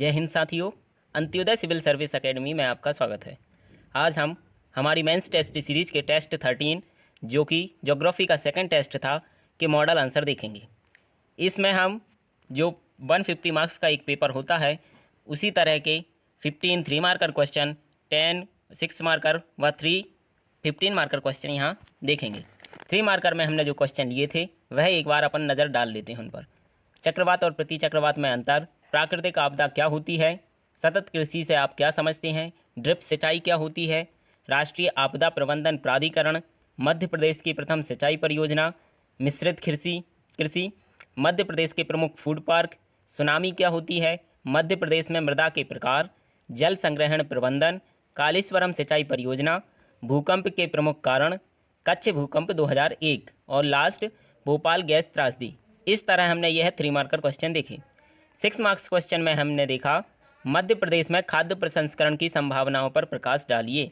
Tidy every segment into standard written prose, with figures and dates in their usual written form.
जय हिंद साथियों, Antyodaya civil service academy में आपका स्वागत है। आज हम हमारी मेंस टेस्ट सीरीज़ के टेस्ट 13 जो कि ज्योग्राफी का सेकंड टेस्ट था के मॉडल आंसर देखेंगे। इसमें हम जो 150 मार्क्स का एक पेपर होता है उसी तरह के 15 3 मार्कर क्वेश्चन, 10 6 मार्कर व 3 15 मार्कर क्वेश्चन यहाँ देखेंगे। 3 मार्कर में हमने जो क्वेश्चन लिए थे वह एक बार अपन नज़र डाल लेते हैं उन पर। चक्रवात और प्रति चक्रवात में अंतर, प्राकृतिक आपदा क्या होती है, सतत कृषि से आप क्या समझते हैं, ड्रिप सिंचाई क्या होती है, राष्ट्रीय आपदा प्रबंधन प्राधिकरण, मध्य प्रदेश की प्रथम सिंचाई परियोजना, मिश्रित कृषि, मध्य प्रदेश के प्रमुख फूड पार्क, सुनामी क्या होती है, मध्य प्रदेश में मृदा के प्रकार, जल संग्रहण प्रबंधन, कालेश्वरम सिंचाई परियोजना, भूकंप के प्रमुख कारण, कच्छ भूकंप 2001 और लास्ट भोपाल गैस त्रासदी। इस तरह हमने यह 3 मार्कर क्वेश्चन देखे। 6 मार्क्स क्वेश्चन में हमने देखा मध्य प्रदेश में खाद्य प्रसंस्करण की संभावनाओं पर प्रकाश डालिए।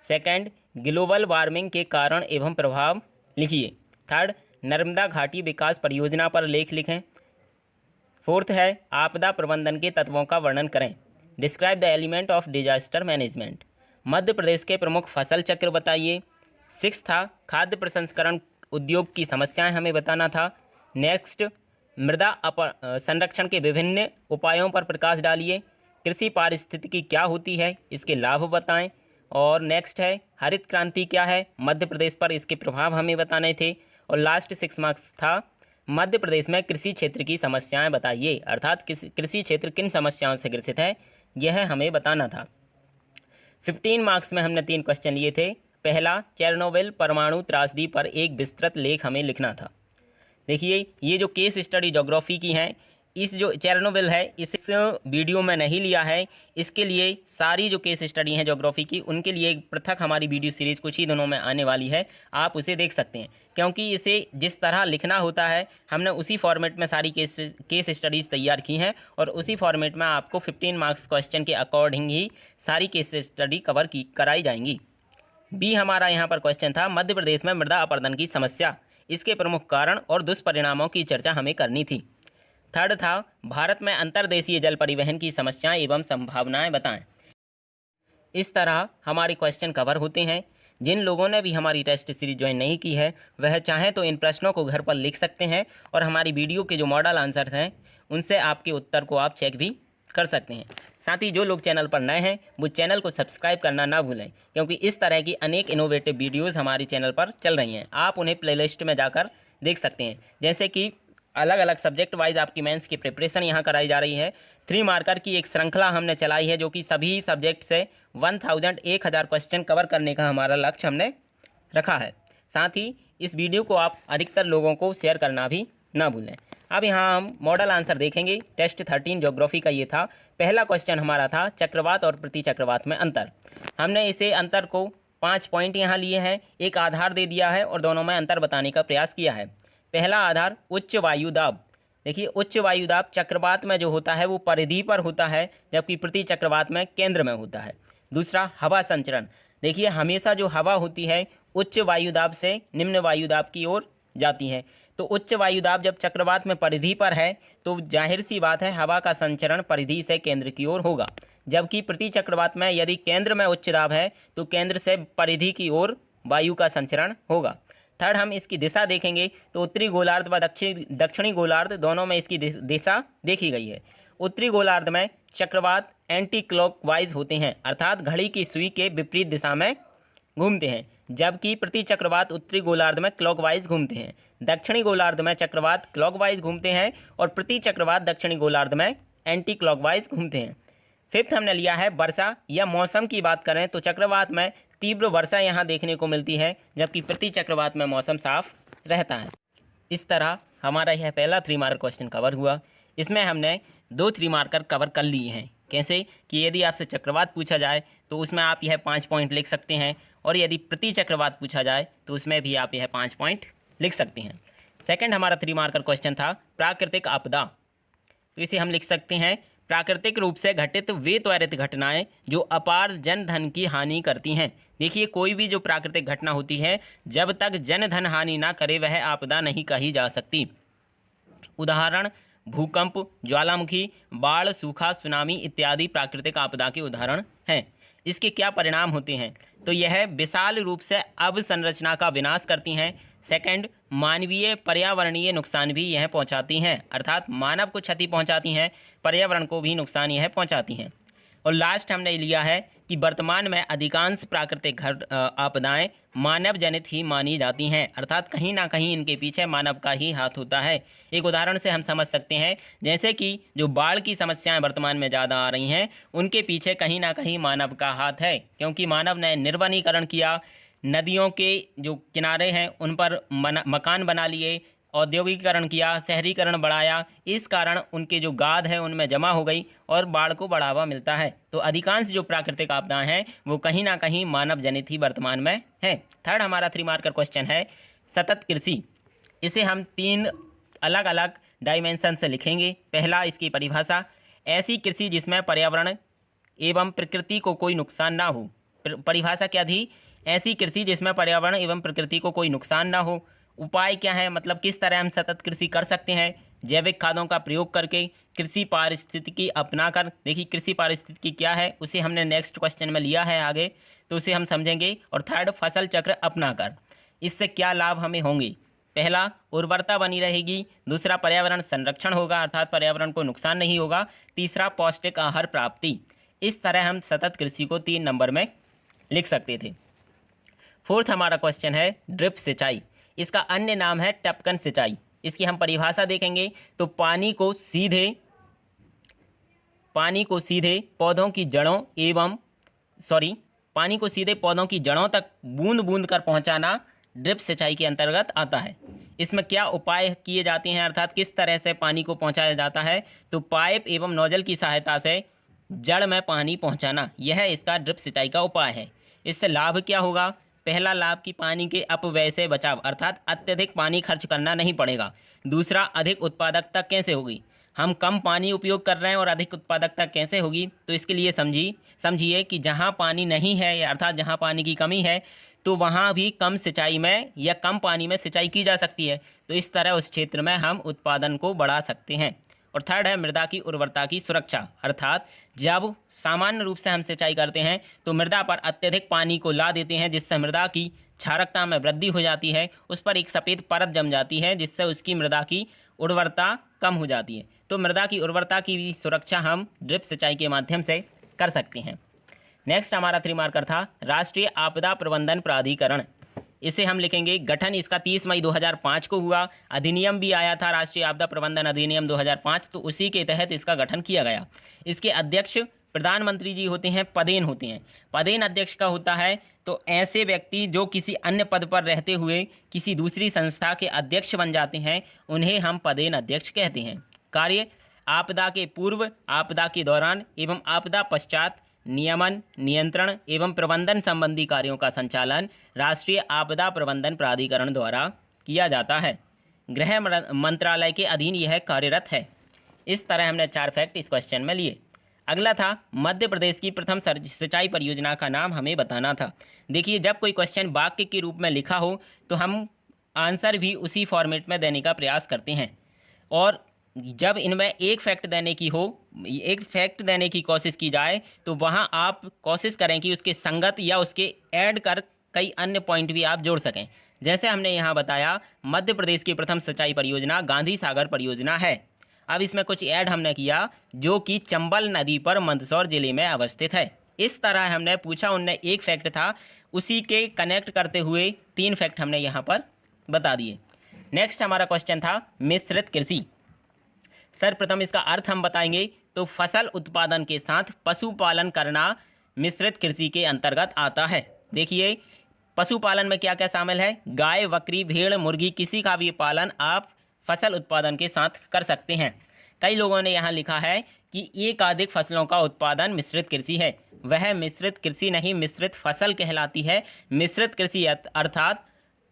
सेकंड, ग्लोबल वार्मिंग के कारण एवं प्रभाव लिखिए। थर्ड, नर्मदा घाटी विकास परियोजना पर लेख लिखें। फोर्थ है आपदा प्रबंधन के तत्वों का वर्णन करें। Describe the element of disaster management. Madhya Pradesh के प्रमुख फसल चक्र बताइए। 6 था खाद्य प्रसंस्करण उद्योग की समस्याएं हमें बताना था। नेक्स्ट, मृदा संरक्षण के विभिन्न उपायों पर प्रकाश डालिए। कृषि पारिस्थितिकी क्या होती है, इसके लाभ बताएं। और नेक्स्ट है हरित क्रांति क्या है, मध्य प्रदेश पर इसके प्रभाव हमें बताने थे। और लास्ट 6 मार्क्स था मध्य प्रदेश में कृषि क्षेत्र की समस्याएं बताइए, अर्थात कृषि क्षेत्र किन समस्याओं से ग्रसित है यह हमें बताना था। 15 मार्क्स में हमने 3 क्वेश्चन लिए थे। पहला, चेरनोबिल परमाणु त्रासदी पर एक विस्तृत लेख हमें लिखना था। देखिए ये जो केस स्टडी ज्योग्राफी की हैं, इस जो चेरनोबिल है इस वीडियो में नहीं लिया है। इसके लिए सारी जो केस स्टडी हैं ज्योग्राफी की उनके लिए एक पृथक हमारी वीडियो सीरीज़ कुछ ही दिनों में आने वाली है, आप उसे देख सकते हैं। क्योंकि इसे जिस तरह लिखना होता है हमने उसी फॉर्मेट में सारी केस स्टडीज़ तैयार की हैं और उसी फॉर्मेट में आपको 15 मार्क्स क्वेश्चन के अकॉर्डिंग ही सारी केस स्टडी कराई जाएंगी। बी हमारा यहाँ पर क्वेश्चन था मध्य प्रदेश में मृदा अपरदन की समस्या, इसके प्रमुख कारण और दुष्परिणामों की चर्चा हमें करनी थी। थर्ड था भारत में अंतर्देशीय जल परिवहन की समस्याएं एवं संभावनाएं बताएं। इस तरह हमारे क्वेश्चन कवर होते हैं। जिन लोगों ने भी हमारी टेस्ट सीरीज ज्वाइन नहीं की है वह चाहें तो इन प्रश्नों को घर पर लिख सकते हैं और हमारी वीडियो के जो मॉडल आंसर हैं उनसे आपके उत्तर को आप चेक भी कर सकते हैं। साथ ही जो लोग चैनल पर नए हैं वो चैनल को सब्सक्राइब करना ना भूलें, क्योंकि इस तरह की अनेक इनोवेटिव वीडियोज़ हमारे चैनल पर चल रही हैं। आप उन्हें प्लेलिस्ट में जाकर देख सकते हैं। जैसे कि अलग अलग सब्जेक्ट वाइज आपकी मेंस की प्रिपरेशन यहाँ कराई जा रही है। 3 मार्कर की एक श्रृंखला हमने चलाई है जो कि सभी सब्जेक्ट से 1000 क्वेश्चन कवर करने का हमारा लक्ष्य हमने रखा है। साथ ही इस वीडियो को आप अधिकतर लोगों को शेयर करना भी ना भूलें। अब यहाँ हम मॉडल आंसर देखेंगे। टेस्ट 13 ज्योग्राफी का ये था। पहला क्वेश्चन हमारा था चक्रवात और प्रति चक्रवात में अंतर। हमने इसे अंतर को 5 पॉइंट यहाँ लिए हैं, एक आधार दे दिया है और दोनों में अंतर बताने का प्रयास किया है। पहला आधार उच्च वायुदाब। देखिए उच्च वायुदाब चक्रवात में जो होता है वो परिधि पर होता है, जबकि प्रति चक्रवात में केंद्र में होता है। दूसरा हवा संचरण। देखिए हमेशा जो हवा होती है उच्च वायुदाब से निम्न वायुदाब की ओर जाती है। तो उच्च वायुदाब जब चक्रवात में परिधि पर है तो जाहिर सी बात है हवा का संचरण परिधि से केंद्र की ओर होगा, जबकि प्रति चक्रवात में यदि केंद्र में उच्च दाब है तो केंद्र से परिधि की ओर वायु का संचरण होगा। थर्ड, हम इसकी दिशा देखेंगे तो उत्तरी गोलार्ध व दक्षिणी गोलार्ध दोनों में इसकी दिशा देखी गई है। उत्तरी गोलार्ध में चक्रवात एंटी क्लॉकवाइज होते हैं, अर्थात घड़ी की सुई के विपरीत दिशा में घूमते हैं, जबकि प्रति चक्रवात उत्तरी गोलार्ध में क्लॉकवाइज घूमते हैं। दक्षिणी गोलार्ध में चक्रवात क्लॉकवाइज घूमते हैं और प्रति चक्रवात दक्षिणी गोलार्ध में एंटी क्लॉकवाइज घूमते हैं। फिफ्थ हमने लिया है वर्षा या मौसम की बात करें तो चक्रवात में तीव्र वर्षा यहाँ देखने को मिलती है, जबकि प्रति चक्रवात में मौसम साफ रहता है। इस तरह हमारा यह पहला 3 मार्कर क्वेश्चन कवर हुआ। इसमें हमने 2 3 मार्कर कवर कर लिए हैं। कैसे कि यदि आपसे चक्रवात पूछा जाए तो उसमें आप यह 5 पॉइंट लिख सकते हैं, और यदि प्रति चक्रवात पूछा जाए तो उसमें भी आप यह 5 पॉइंट लिख सकते हैं। सेकंड हमारा 3 मार्कर क्वेश्चन था प्राकृतिक आपदा। तो इसे हम लिख सकते हैं प्राकृतिक रूप से घटित वे त्वरित घटनाएं जो अपार जन धन की हानि करती हैं। देखिए कोई भी जो प्राकृतिक घटना होती है जब तक जन धन हानि ना करे वह आपदा नहीं कही जा सकती। उदाहरण भूकंप, ज्वालामुखी, बाढ़, सूखा, सुनामी इत्यादि प्राकृतिक आपदा के उदाहरण हैं। इसके क्या परिणाम होते हैं? तो यह विशाल रूप से अवसंरचना का विनाश करती हैं। सेकंड, मानवीय पर्यावरणीय नुकसान भी यह पहुंचाती हैं, अर्थात मानव को क्षति पहुंचाती हैं, पर्यावरण को भी नुकसान यह पहुंचाती हैं। और लास्ट हमने लिया है कि वर्तमान में अधिकांश प्राकृतिक आपदाएं मानव जनित ही मानी जाती हैं, अर्थात कहीं ना कहीं इनके पीछे मानव का ही हाथ होता है। एक उदाहरण से हम समझ सकते हैं, जैसे कि जो बाढ़ की समस्याएं वर्तमान में ज़्यादा आ रही हैं, उनके पीछे कहीं ना कहीं मानव का हाथ है, क्योंकि मानव ने निर्वनीकरण किया, नदियों के जो किनारे हैं उन पर मकान बना लिए, औद्योगिकीकरण किया, शहरीकरण बढ़ाया, इस कारण उनके जो गाद है उनमें जमा हो गई और बाढ़ को बढ़ावा मिलता है। तो अधिकांश जो प्राकृतिक आपदाएं हैं वो कहीं ना कहीं मानव जनित ही वर्तमान में है। थर्ड हमारा 3 मार्कर क्वेश्चन है सतत कृषि। इसे हम 3 अलग अलग डायमेंशन से लिखेंगे। पहला, इसकी परिभाषा, ऐसी कृषि जिसमें पर्यावरण एवं प्रकृति को कोई नुकसान ना हो। परिभाषा क्या थी? ऐसी कृषि जिसमें पर्यावरण एवं प्रकृति को कोई नुकसान ना हो। उपाय क्या है, मतलब किस तरह हम सतत कृषि कर सकते हैं? जैविक खादों का प्रयोग करके, कृषि पारिस्थितिकी अपनाकर। देखिए कृषि पारिस्थितिकी क्या है उसे हमने नेक्स्ट क्वेश्चन में लिया है आगे, तो उसे हम समझेंगे। और थर्ड, फसल चक्र अपनाकर। इससे क्या लाभ हमें होंगे? पहला, उर्वरता बनी रहेगी। दूसरा, पर्यावरण संरक्षण होगा, अर्थात पर्यावरण को नुकसान नहीं होगा। तीसरा, पौष्टिक आहार प्राप्ति। इस तरह हम सतत कृषि को 3 नंबर में लिख सकते थे। फोर्थ हमारा क्वेश्चन है ड्रिप सिंचाई। इसका अन्य नाम है टपकन सिंचाई। इसकी हम परिभाषा देखेंगे तो पानी को सीधे पौधों की जड़ों तक बूंद बूंद कर पहुंचाना ड्रिप सिंचाई के अंतर्गत आता है। इसमें क्या उपाय किए जाते हैं, अर्थात किस तरह से पानी को पहुंचाया जाता है? तो पाइप एवं नोजल की सहायता से जड़ में पानी पहुंचाना, यह इसका ड्रिप सिंचाई का उपाय है। इससे लाभ क्या होगा? पहला लाभ कि पानी के अपव्यय से बचाव, अर्थात अत्यधिक पानी खर्च करना नहीं पड़ेगा। दूसरा, अधिक उत्पादकता कैसे होगी? हम कम पानी उपयोग कर रहे हैं और अधिक उत्पादकता कैसे होगी? तो इसके लिए समझिए कि जहाँ पानी नहीं है, अर्थात जहाँ पानी की कमी है, तो वहाँ भी कम सिंचाई में या कम पानी में सिंचाई की जा सकती है। तो इस तरह उस क्षेत्र में हम उत्पादन को बढ़ा सकते हैं। और थर्ड है मृदा की उर्वरता की सुरक्षा, अर्थात जब सामान्य रूप से हम सिंचाई करते हैं तो मृदा पर अत्यधिक पानी को ला देते हैं, जिससे मृदा की क्षारकता में वृद्धि हो जाती है, उस पर एक सफ़ेद परत जम जाती है, जिससे उसकी मृदा की उर्वरता कम हो जाती है। तो मृदा की उर्वरता की भी सुरक्षा हम ड्रिप सिंचाई के माध्यम से कर सकते हैं। नेक्स्ट हमारा 3 मार्कर था राष्ट्रीय आपदा प्रबंधन प्राधिकरण। इसे हम लिखेंगे गठन इसका 30 मई 2005 को हुआ। अधिनियम भी आया था, राष्ट्रीय आपदा प्रबंधन अधिनियम 2005, तो उसी के तहत इसका गठन किया गया। इसके अध्यक्ष प्रधानमंत्री जी होते हैं, पदेन होते हैं। पदेन अध्यक्ष का होता है तो ऐसे व्यक्ति जो किसी अन्य पद पर रहते हुए किसी दूसरी संस्था के अध्यक्ष बन जाते हैं, उन्हें हम पदेन अध्यक्ष कहते हैं। कार्य, आपदा के पूर्व, आपदा के दौरान एवं आपदा पश्चात नियमन, नियंत्रण एवं प्रबंधन संबंधी कार्यों का संचालन राष्ट्रीय आपदा प्रबंधन प्राधिकरण द्वारा किया जाता है। गृह मंत्रालय के अधीन यह कार्यरत है। इस तरह हमने 4 फैक्ट इस क्वेश्चन में लिए। अगला था मध्य प्रदेश की प्रथम सिंचाई परियोजना का नाम हमें बताना था। देखिए जब कोई क्वेश्चन वाक्य के रूप में लिखा हो तो हम आंसर भी उसी फॉर्मेट में देने का प्रयास करते हैं, और जब इनमें एक फैक्ट देने की कोशिश की जाए तो वहाँ आप कोशिश करें कि उसके संगत या उसके ऐड कर कई अन्य पॉइंट भी आप जोड़ सकें। जैसे हमने यहाँ बताया मध्य प्रदेश की प्रथम सिंचाई परियोजना गांधी सागर परियोजना है। अब इसमें कुछ ऐड हमने किया जो कि चंबल नदी पर मंदसौर जिले में अवस्थित है। इस तरह हमने पूछा, उनने एक फैक्ट था, उसी के कनेक्ट करते हुए 3 फैक्ट हमने यहाँ पर बता दिए। नेक्स्ट हमारा क्वेश्चन था मिश्रित कृषि। सर्वप्रथम इसका अर्थ हम बताएंगे तो फसल उत्पादन के साथ पशुपालन करना मिश्रित कृषि के अंतर्गत आता है। देखिए पशुपालन में क्या क्या शामिल है? गाय, बकरी, भेड़, मुर्गी, किसी का भी पालन आप फसल उत्पादन के साथ कर सकते हैं। कई लोगों ने यहाँ लिखा है कि एकाधिक फसलों का उत्पादन मिश्रित कृषि है। वह मिश्रित कृषि नहीं, मिश्रित फसल कहलाती है। मिश्रित कृषि अर्थात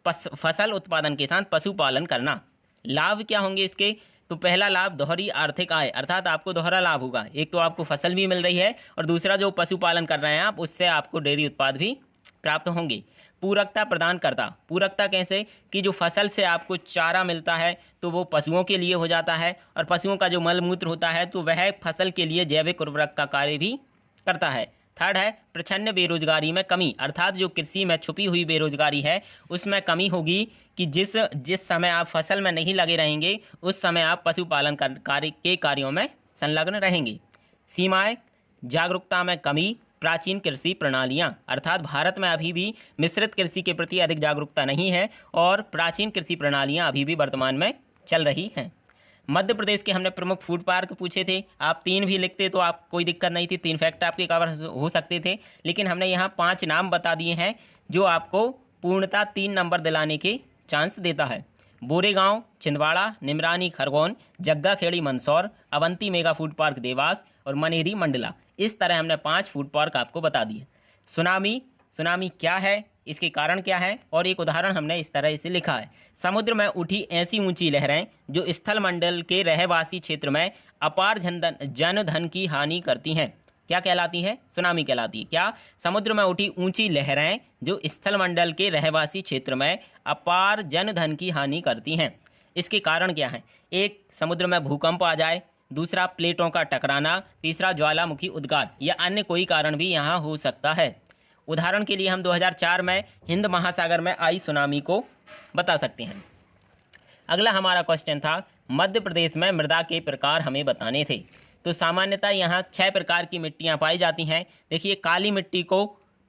फसल उत्पादन के साथ पशुपालन करना। लाभ क्या होंगे इसके? तो पहला लाभ दोहरी आर्थिक आय, अर्थात आपको दोहरा लाभ होगा। एक तो आपको फसल भी मिल रही है और दूसरा जो पशुपालन कर रहे हैं आप, उससे आपको डेयरी उत्पाद भी प्राप्त होंगे। पूरकता प्रदान करता। पूरकता कैसे कि जो फसल से आपको चारा मिलता है तो वो पशुओं के लिए हो जाता है, और पशुओं का जो मल मूत्र होता है तो वह फसल के लिए जैविक उर्वरक का कार्य भी करता है। थर्ड है प्रच्छन्न बेरोजगारी में कमी, अर्थात जो कृषि में छुपी हुई बेरोजगारी है उसमें कमी होगी कि जिस जिस समय आप फसल में नहीं लगे रहेंगे उस समय आप पशुपालन के कार्यों में संलग्न रहेंगे। सीमाएं जागरूकता में कमी, प्राचीन कृषि प्रणालियां, अर्थात भारत में अभी भी मिश्रित कृषि के प्रति अधिक जागरूकता नहीं है और प्राचीन कृषि प्रणालियां अभी भी वर्तमान में चल रही हैं। मध्य प्रदेश के हमने प्रमुख फूड पार्क पूछे थे, आप 3 भी लिखते तो आप कोई दिक्कत नहीं थी, 3 फैक्ट आपके कवर हो सकते थे, लेकिन हमने यहाँ 5 नाम बता दिए हैं जो आपको पूर्णतः 3 नंबर दिलाने के चांस देता है। Boregaon, Chhindwara, Nimrani Khargone, Jagga Khedi Mandsaur, Avanti mega food park Dewas और मनेरी मंडला। इस तरह हमने 5 फूड पार्क आपको बता दिए। सुनामी क्या है, इसके कारण क्या है, और एक उदाहरण हमने इस तरह से लिखा है। समुद्र में उठी ऐसी ऊंची लहरें जो स्थल मंडल के रहवासी क्षेत्र में अपार जनधन की हानि करती हैं, क्या कहलाती है? सुनामी कहलाती है। क्या? समुद्र में उठी ऊंची लहरें जो स्थल मंडल के रहवासी क्षेत्र में अपार जनधन की हानि करती हैं। इसके कारण क्या है? एक, समुद्र में भूकंप आ जाए, दूसरा प्लेटों का टकराना, तीसरा ज्वालामुखी उद्गार या अन्य कोई कारण भी यहाँ हो सकता है। उदाहरण के लिए हम 2004 में हिंद महासागर में आई सुनामी को बता सकते हैं। अगला हमारा क्वेश्चन था मध्य प्रदेश में मृदा के प्रकार हमें बताने थे। तो सामान्यतः यहाँ 6 प्रकार की मिट्टियाँ पाई जाती हैं। देखिए, काली मिट्टी को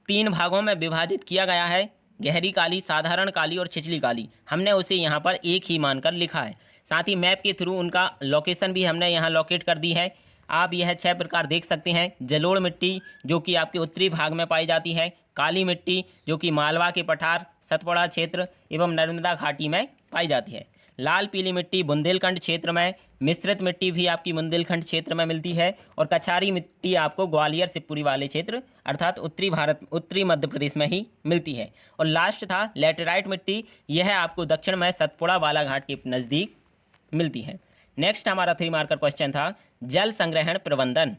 3 भागों में विभाजित किया गया है, गहरी काली, साधारण काली और छिछली काली। हमने उसे यहाँ पर एक ही मानकर लिखा है। साथ ही मैप के थ्रू उनका लोकेशन भी हमने यहाँ लोकेट कर दी है। आप यह 6 प्रकार देख सकते हैं। जलोढ़ मिट्टी जो कि आपके उत्तरी भाग में पाई जाती है, काली मिट्टी जो कि मालवा के पठार, सतपुड़ा क्षेत्र एवं नर्मदा घाटी में पाई जाती है, लाल पीली मिट्टी बुंदेलखंड क्षेत्र में, मिश्रित मिट्टी भी आपकी बुंदेलखंड क्षेत्र में मिलती है, और कछारी मिट्टी आपको ग्वालियर शिवपुरी वाले क्षेत्र अर्थात उत्तरी मध्य प्रदेश में ही मिलती है। और लास्ट था लैटेराइट मिट्टी, यह आपको दक्षिण में सतपुड़ा बालाघाट के नज़दीक मिलती है। नेक्स्ट हमारा 3 मार्कर क्वेश्चन था जल संग्रहण प्रबंधन।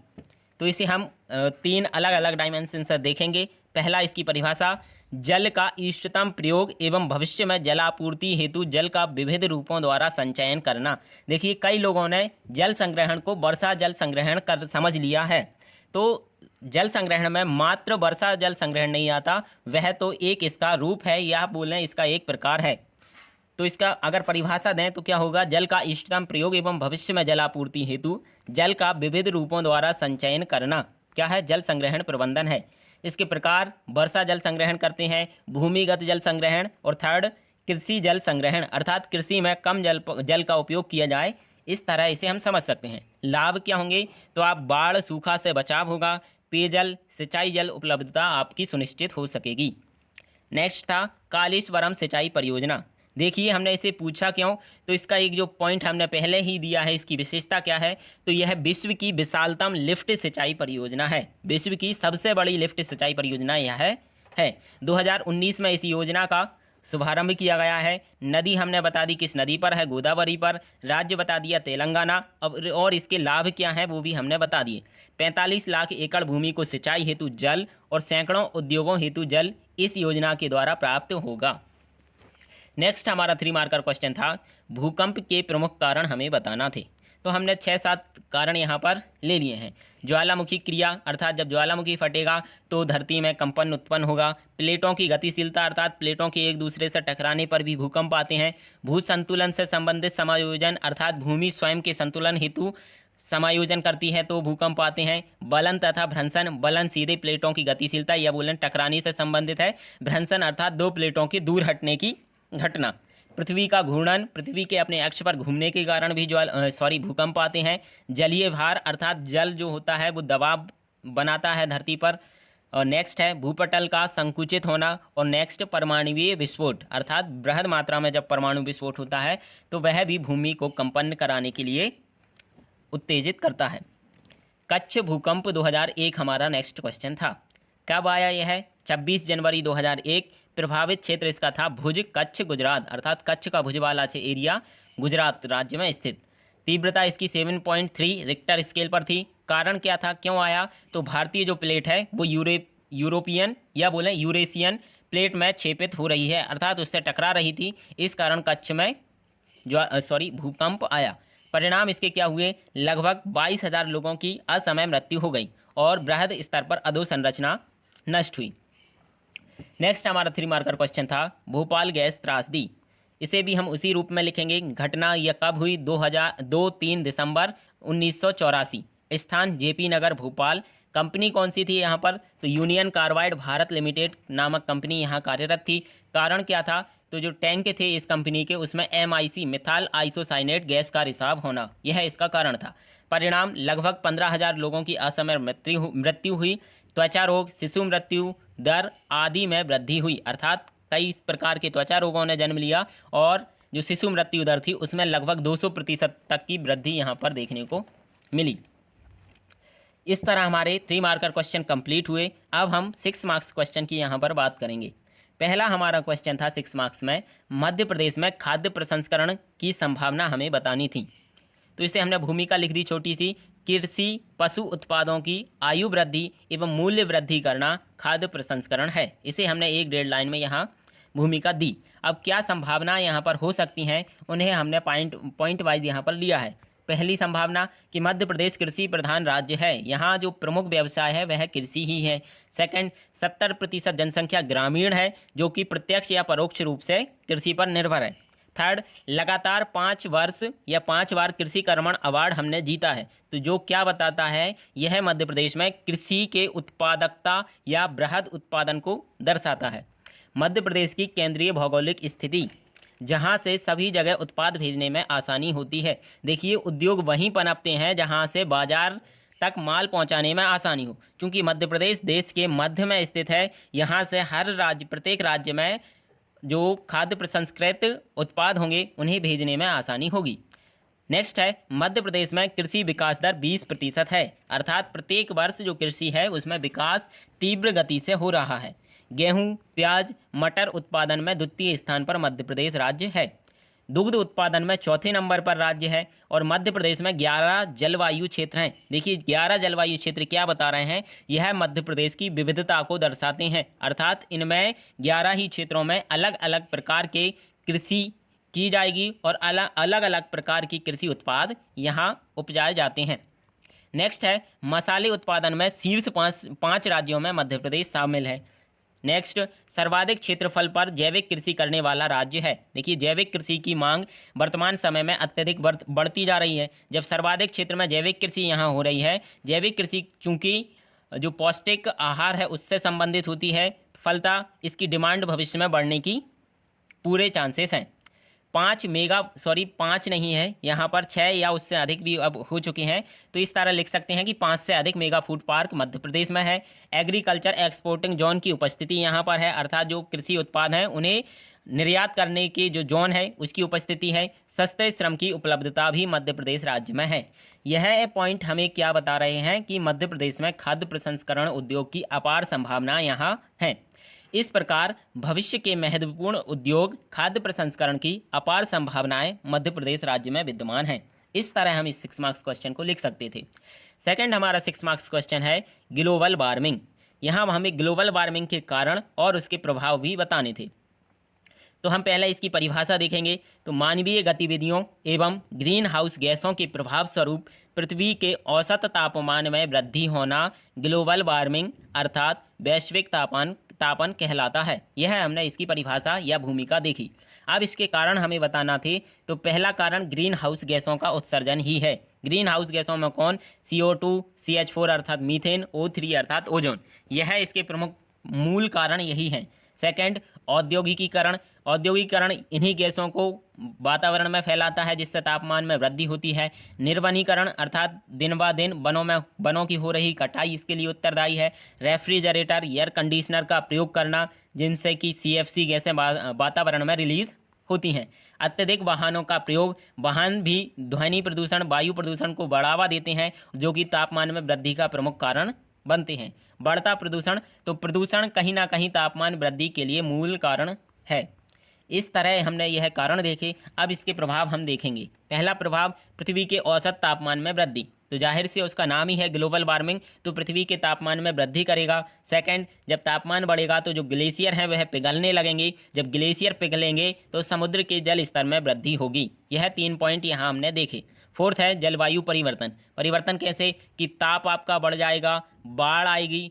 तो इसे हम 3 अलग अलग डायमेंशन से देखेंगे। पहला, इसकी परिभाषा, जल का इष्टतम प्रयोग एवं भविष्य में जलापूर्ति हेतु जल का विविध रूपों द्वारा संचयन करना। देखिए, कई लोगों ने जल संग्रहण को वर्षा जल संग्रहण कर समझ लिया है। तो जल संग्रहण में मात्र वर्षा जल संग्रहण नहीं आता, वह तो एक इसका रूप है या बोलें इसका एक प्रकार है। तो इसका अगर परिभाषा दें तो क्या होगा? जल का इष्टतम प्रयोग एवं भविष्य में जलापूर्ति हेतु जल का विविध रूपों द्वारा संचयन करना क्या है? जल संग्रहण प्रबंधन है। इसके प्रकार, वर्षा जल संग्रहण करते हैं, भूमिगत जल संग्रहण, और थर्ड कृषि जल संग्रहण, अर्थात कृषि में कम जल का उपयोग किया जाए, इस तरह इसे हम समझ सकते हैं। लाभ क्या होंगे? तो आप बाढ़ सूखा से बचाव होगा, पेयजल सिंचाई जल उपलब्धता आपकी सुनिश्चित हो सकेगी। नेक्स्ट था कालेश्वरम सिंचाई परियोजना। देखिए, हमने इसे पूछा क्यों, तो इसका एक जो पॉइंट हमने पहले ही दिया है, इसकी विशेषता क्या है, तो यह विश्व की विशालतम लिफ्ट सिंचाई परियोजना है। विश्व की सबसे बड़ी लिफ्ट सिंचाई परियोजना यह है। 2019 में इस योजना का शुभारंभ किया गया है। नदी हमने बता दी किस नदी पर है, गोदावरी पर। राज्य बता दिया तेलंगाना, और इसके लाभ क्या हैं वो भी हमने बता दिए। 45 लाख एकड़ भूमि को सिंचाई हेतु जल और सैकड़ों उद्योगों हेतु जल इस योजना के द्वारा प्राप्त होगा। नेक्स्ट हमारा 3 मार्कर क्वेश्चन था भूकंप के प्रमुख कारण हमें बताना थे। तो हमने 6-7 कारण यहाँ पर ले लिए हैं। ज्वालामुखी क्रिया, अर्थात जब ज्वालामुखी फटेगा तो धरती में कंपन उत्पन्न होगा। प्लेटों की गतिशीलता, अर्थात प्लेटों के एक दूसरे से टकराने पर भी भूकंप आते हैं। भू संतुलन से संबंधित समायोजन, अर्थात भूमि स्वयं के संतुलन हेतु समायोजन करती है तो भूकंप आते हैं। बलन तथा भ्रंशन, बलन सीधे प्लेटों की गतिशीलता या बोलन टकराने से संबंधित है। भ्रंशन अर्थात 2 प्लेटों के दूर हटने की घटना। पृथ्वी का घूर्णन, पृथ्वी के अपने अक्ष पर घूमने के कारण भी भूकंप आते हैं। जलीय भार, अर्थात जल जो होता है वो दबाव बनाता है धरती पर। और नेक्स्ट है भूपटल का संकुचित होना। और नेक्स्ट परमाणुवीय विस्फोट, अर्थात बृहद मात्रा में जब परमाणु विस्फोट होता है तो वह भी भूमि को कंपन कराने के लिए उत्तेजित करता है। कच्छ भूकंप 2001 हमारा नेक्स्ट क्वेश्चन था। कब आया यह? 26 जनवरी 2001। प्रभावित क्षेत्र इसका था भुज, कच्छ, गुजरात, अर्थात कच्छ का भुज वाला एरिया गुजरात राज्य में स्थित। तीव्रता इसकी 7.3 रिक्टर स्केल पर थी। कारण क्या था, क्यों आया? तो भारतीय जो प्लेट है वो यूरोपियन या बोलें यूरेशियन प्लेट में छेपित हो रही है, अर्थात उससे टकरा रही थी, इस कारण कच्छ में भूकंप आया। परिणाम इसके क्या हुए, लगभग 22,000 लोगों की असमय मृत्यु हो गई और बृहद स्तर पर अधोसंरचना नष्ट हुई। नेक्स्ट हमारा 3 मार्कर क्वेश्चन था भोपाल गैस त्रासदी। इसे भी हम उसी रूप में लिखेंगे। घटना यह कब हुई, 3 दिसंबर 1984। स्थान जेपी नगर भोपाल। कंपनी कौन सी थी यहाँ पर, तो यूनियन कार्बाइड भारत लिमिटेड नामक कंपनी यहाँ कार्यरत थी। कारण क्या था, तो जो टैंक थे इस कंपनी के उसमें MIC मिथाइल आइसोसाइनेट गैस का रिसाव होना, यह इसका कारण था। परिणाम लगभग 15,000 लोगों की असमय मृत्यु हुई। त्वचा रोग, शिशु मृत्यु दर आदि में वृद्धि हुई, अर्थात कई इस प्रकार के त्वचा रोगों ने जन्म लिया और जो शिशु मृत्यु दर थी उसमें लगभग 200% तक की वृद्धि यहाँ पर देखने को मिली। इस तरह हमारे 3 मार्कर क्वेश्चन कंप्लीट हुए। अब हम 6 मार्क्स क्वेश्चन की यहाँ पर बात करेंगे। पहला हमारा क्वेश्चन था 6 मार्क्स में, मध्य प्रदेश में खाद्य प्रसंस्करण की संभावना हमें बतानी थी। तो इसे हमने भूमिका लिख दी छोटी सी, कृषि पशु उत्पादों की आयु वृद्धि एवं मूल्य वृद्धि करना खाद्य प्रसंस्करण है। इसे हमने 1.5 लाइन में यहाँ भूमिका दी। अब क्या संभावना यहाँ पर हो सकती हैं, उन्हें हमने पॉइंट वाइज यहाँ पर लिया है। पहली संभावना कि मध्य प्रदेश कृषि प्रधान राज्य है, यहाँ जो प्रमुख व्यवसाय है वह कृषि ही है। सेकंड, 70% जनसंख्या ग्रामीण है जो कि प्रत्यक्ष या परोक्ष रूप से कृषि पर निर्भर है। थर्ड, लगातार 5 वर्ष या 5 बार कृषि कर्मण अवार्ड हमने जीता है, तो जो क्या बताता है, यह मध्य प्रदेश में कृषि के उत्पादकता या बृहद उत्पादन को दर्शाता है। मध्य प्रदेश की केंद्रीय भौगोलिक स्थिति, जहां से सभी जगह उत्पाद भेजने में आसानी होती है। देखिए, उद्योग वहीं पनपते हैं जहां से बाजार तक माल पहुंचाने में आसानी हो। क्योंकि मध्य प्रदेश देश के मध्य में स्थित है, यहाँ से प्रत्येक राज्य में जो खाद्य प्रसंस्कृत उत्पाद होंगे उन्हें भेजने में आसानी होगी। नेक्स्ट है, मध्य प्रदेश में कृषि विकास दर 20% है, अर्थात प्रत्येक वर्ष जो कृषि है उसमें विकास तीव्र गति से हो रहा है। गेहूं, प्याज, मटर उत्पादन में द्वितीय स्थान पर मध्य प्रदेश राज्य है। दुग्ध उत्पादन में चौथे नंबर पर राज्य है और मध्य प्रदेश में 11 जलवायु क्षेत्र हैं। देखिए, 11 जलवायु क्षेत्र क्या बता रहे हैं, यह मध्य प्रदेश की विविधता को दर्शाते हैं, अर्थात इनमें 11 ही क्षेत्रों में अलग अलग प्रकार के कृषि की जाएगी और अलग अलग प्रकार की कृषि उत्पाद यहाँ उपजाए जाते हैं। नेक्स्ट है, मसाले उत्पादन में शीर्ष 5 राज्यों में मध्य प्रदेश शामिल है। नेक्स्ट, सर्वाधिक क्षेत्रफल पर जैविक कृषि करने वाला राज्य है। देखिए, जैविक कृषि की मांग वर्तमान समय में अत्यधिक बढ़ती जा रही है। जब सर्वाधिक क्षेत्र में जैविक कृषि यहाँ हो रही है, जैविक कृषि चूँकि जो पौष्टिक आहार है उससे संबंधित होती है, फलतः इसकी डिमांड भविष्य में बढ़ने की पूरे चांसेस हैं। 5 नहीं है, यहाँ पर 6 या उससे अधिक भी अब हो चुके हैं, तो इस तरह लिख सकते हैं कि 5 से अधिक mega food park Madhya Pradesh में है। एग्रीकल्चर एक्सपोर्टिंग जोन की उपस्थिति यहाँ पर है, अर्थात जो कृषि उत्पाद हैं उन्हें निर्यात करने की जो जोन है उसकी उपस्थिति है। सस्ते श्रम की उपलब्धता भी मध्य प्रदेश राज्य में है। यह पॉइंट हमें क्या बता रहे हैं कि मध्य प्रदेश में खाद्य प्रसंस्करण उद्योग की अपार संभावना यहाँ है। इस प्रकार भविष्य के महत्वपूर्ण उद्योग खाद्य प्रसंस्करण की अपार संभावनाएं मध्य प्रदेश राज्य में विद्यमान हैं। इस तरह हम इस 6 मार्क्स क्वेश्चन को लिख सकते थे। सेकंड हमारा 6 मार्क्स क्वेश्चन है ग्लोबल वार्मिंग। यहाँ हमें ग्लोबल वार्मिंग के कारण और उसके प्रभाव भी बताने थे। तो हम पहले इसकी परिभाषा देखेंगे। तो मानवीय गतिविधियों एवं ग्रीन हाउस गैसों के प्रभाव स्वरूप पृथ्वी के औसत तापमान में वृद्धि होना ग्लोबल वार्मिंग अर्थात वैश्विक तापन कहलाता है। यह हमने इसकी परिभाषा या भूमिका देखी। अब इसके कारण हमें बताना थे। तो पहला कारण ग्रीन हाउस गैसों का उत्सर्जन ही है। ग्रीन हाउस गैसों में कौन, CO2, CH4 अर्थात मीथेन, O3 अर्थात ओजोन, यह इसके प्रमुख मूल कारण यही हैं। सेकंड, औद्योगिकीकरण इन्हीं गैसों को वातावरण में फैलाता है जिससे तापमान में वृद्धि होती है। निर्वनीकरण अर्थात दिन ब दिन वनों की हो रही कटाई इसके लिए उत्तरदायी है। रेफ्रिजरेटर, एयर कंडीशनर का प्रयोग करना जिनसे कि CFC गैसें वातावरण में रिलीज होती हैं। अत्यधिक वाहनों का प्रयोग, वाहन भी ध्वनि प्रदूषण, वायु प्रदूषण को बढ़ावा देते हैं जो कि तापमान में वृद्धि का प्रमुख कारण बनते हैं। बढ़ता प्रदूषण, तो प्रदूषण कहीं ना कहीं तापमान वृद्धि के लिए मूल कारण है। इस तरह हमने यह कारण देखे। अब इसके प्रभाव हम देखेंगे। पहला प्रभाव, पृथ्वी के औसत तापमान में वृद्धि। तो जाहिर से उसका नाम ही है ग्लोबल वार्मिंग, तो पृथ्वी के तापमान में वृद्धि करेगा। सेकंड, जब तापमान बढ़ेगा तो जो ग्लेशियर हैं वह पिघलने लगेंगे, जब ग्लेशियर पिघलेंगे तो समुद्र के जल स्तर में वृद्धि होगी। यह 3 पॉइंट यहाँ हमने देखे। फोर्थ है जलवायु परिवर्तन। परिवर्तन कैसे कि ताप आपका बढ़ जाएगा, बाढ़ आएगी,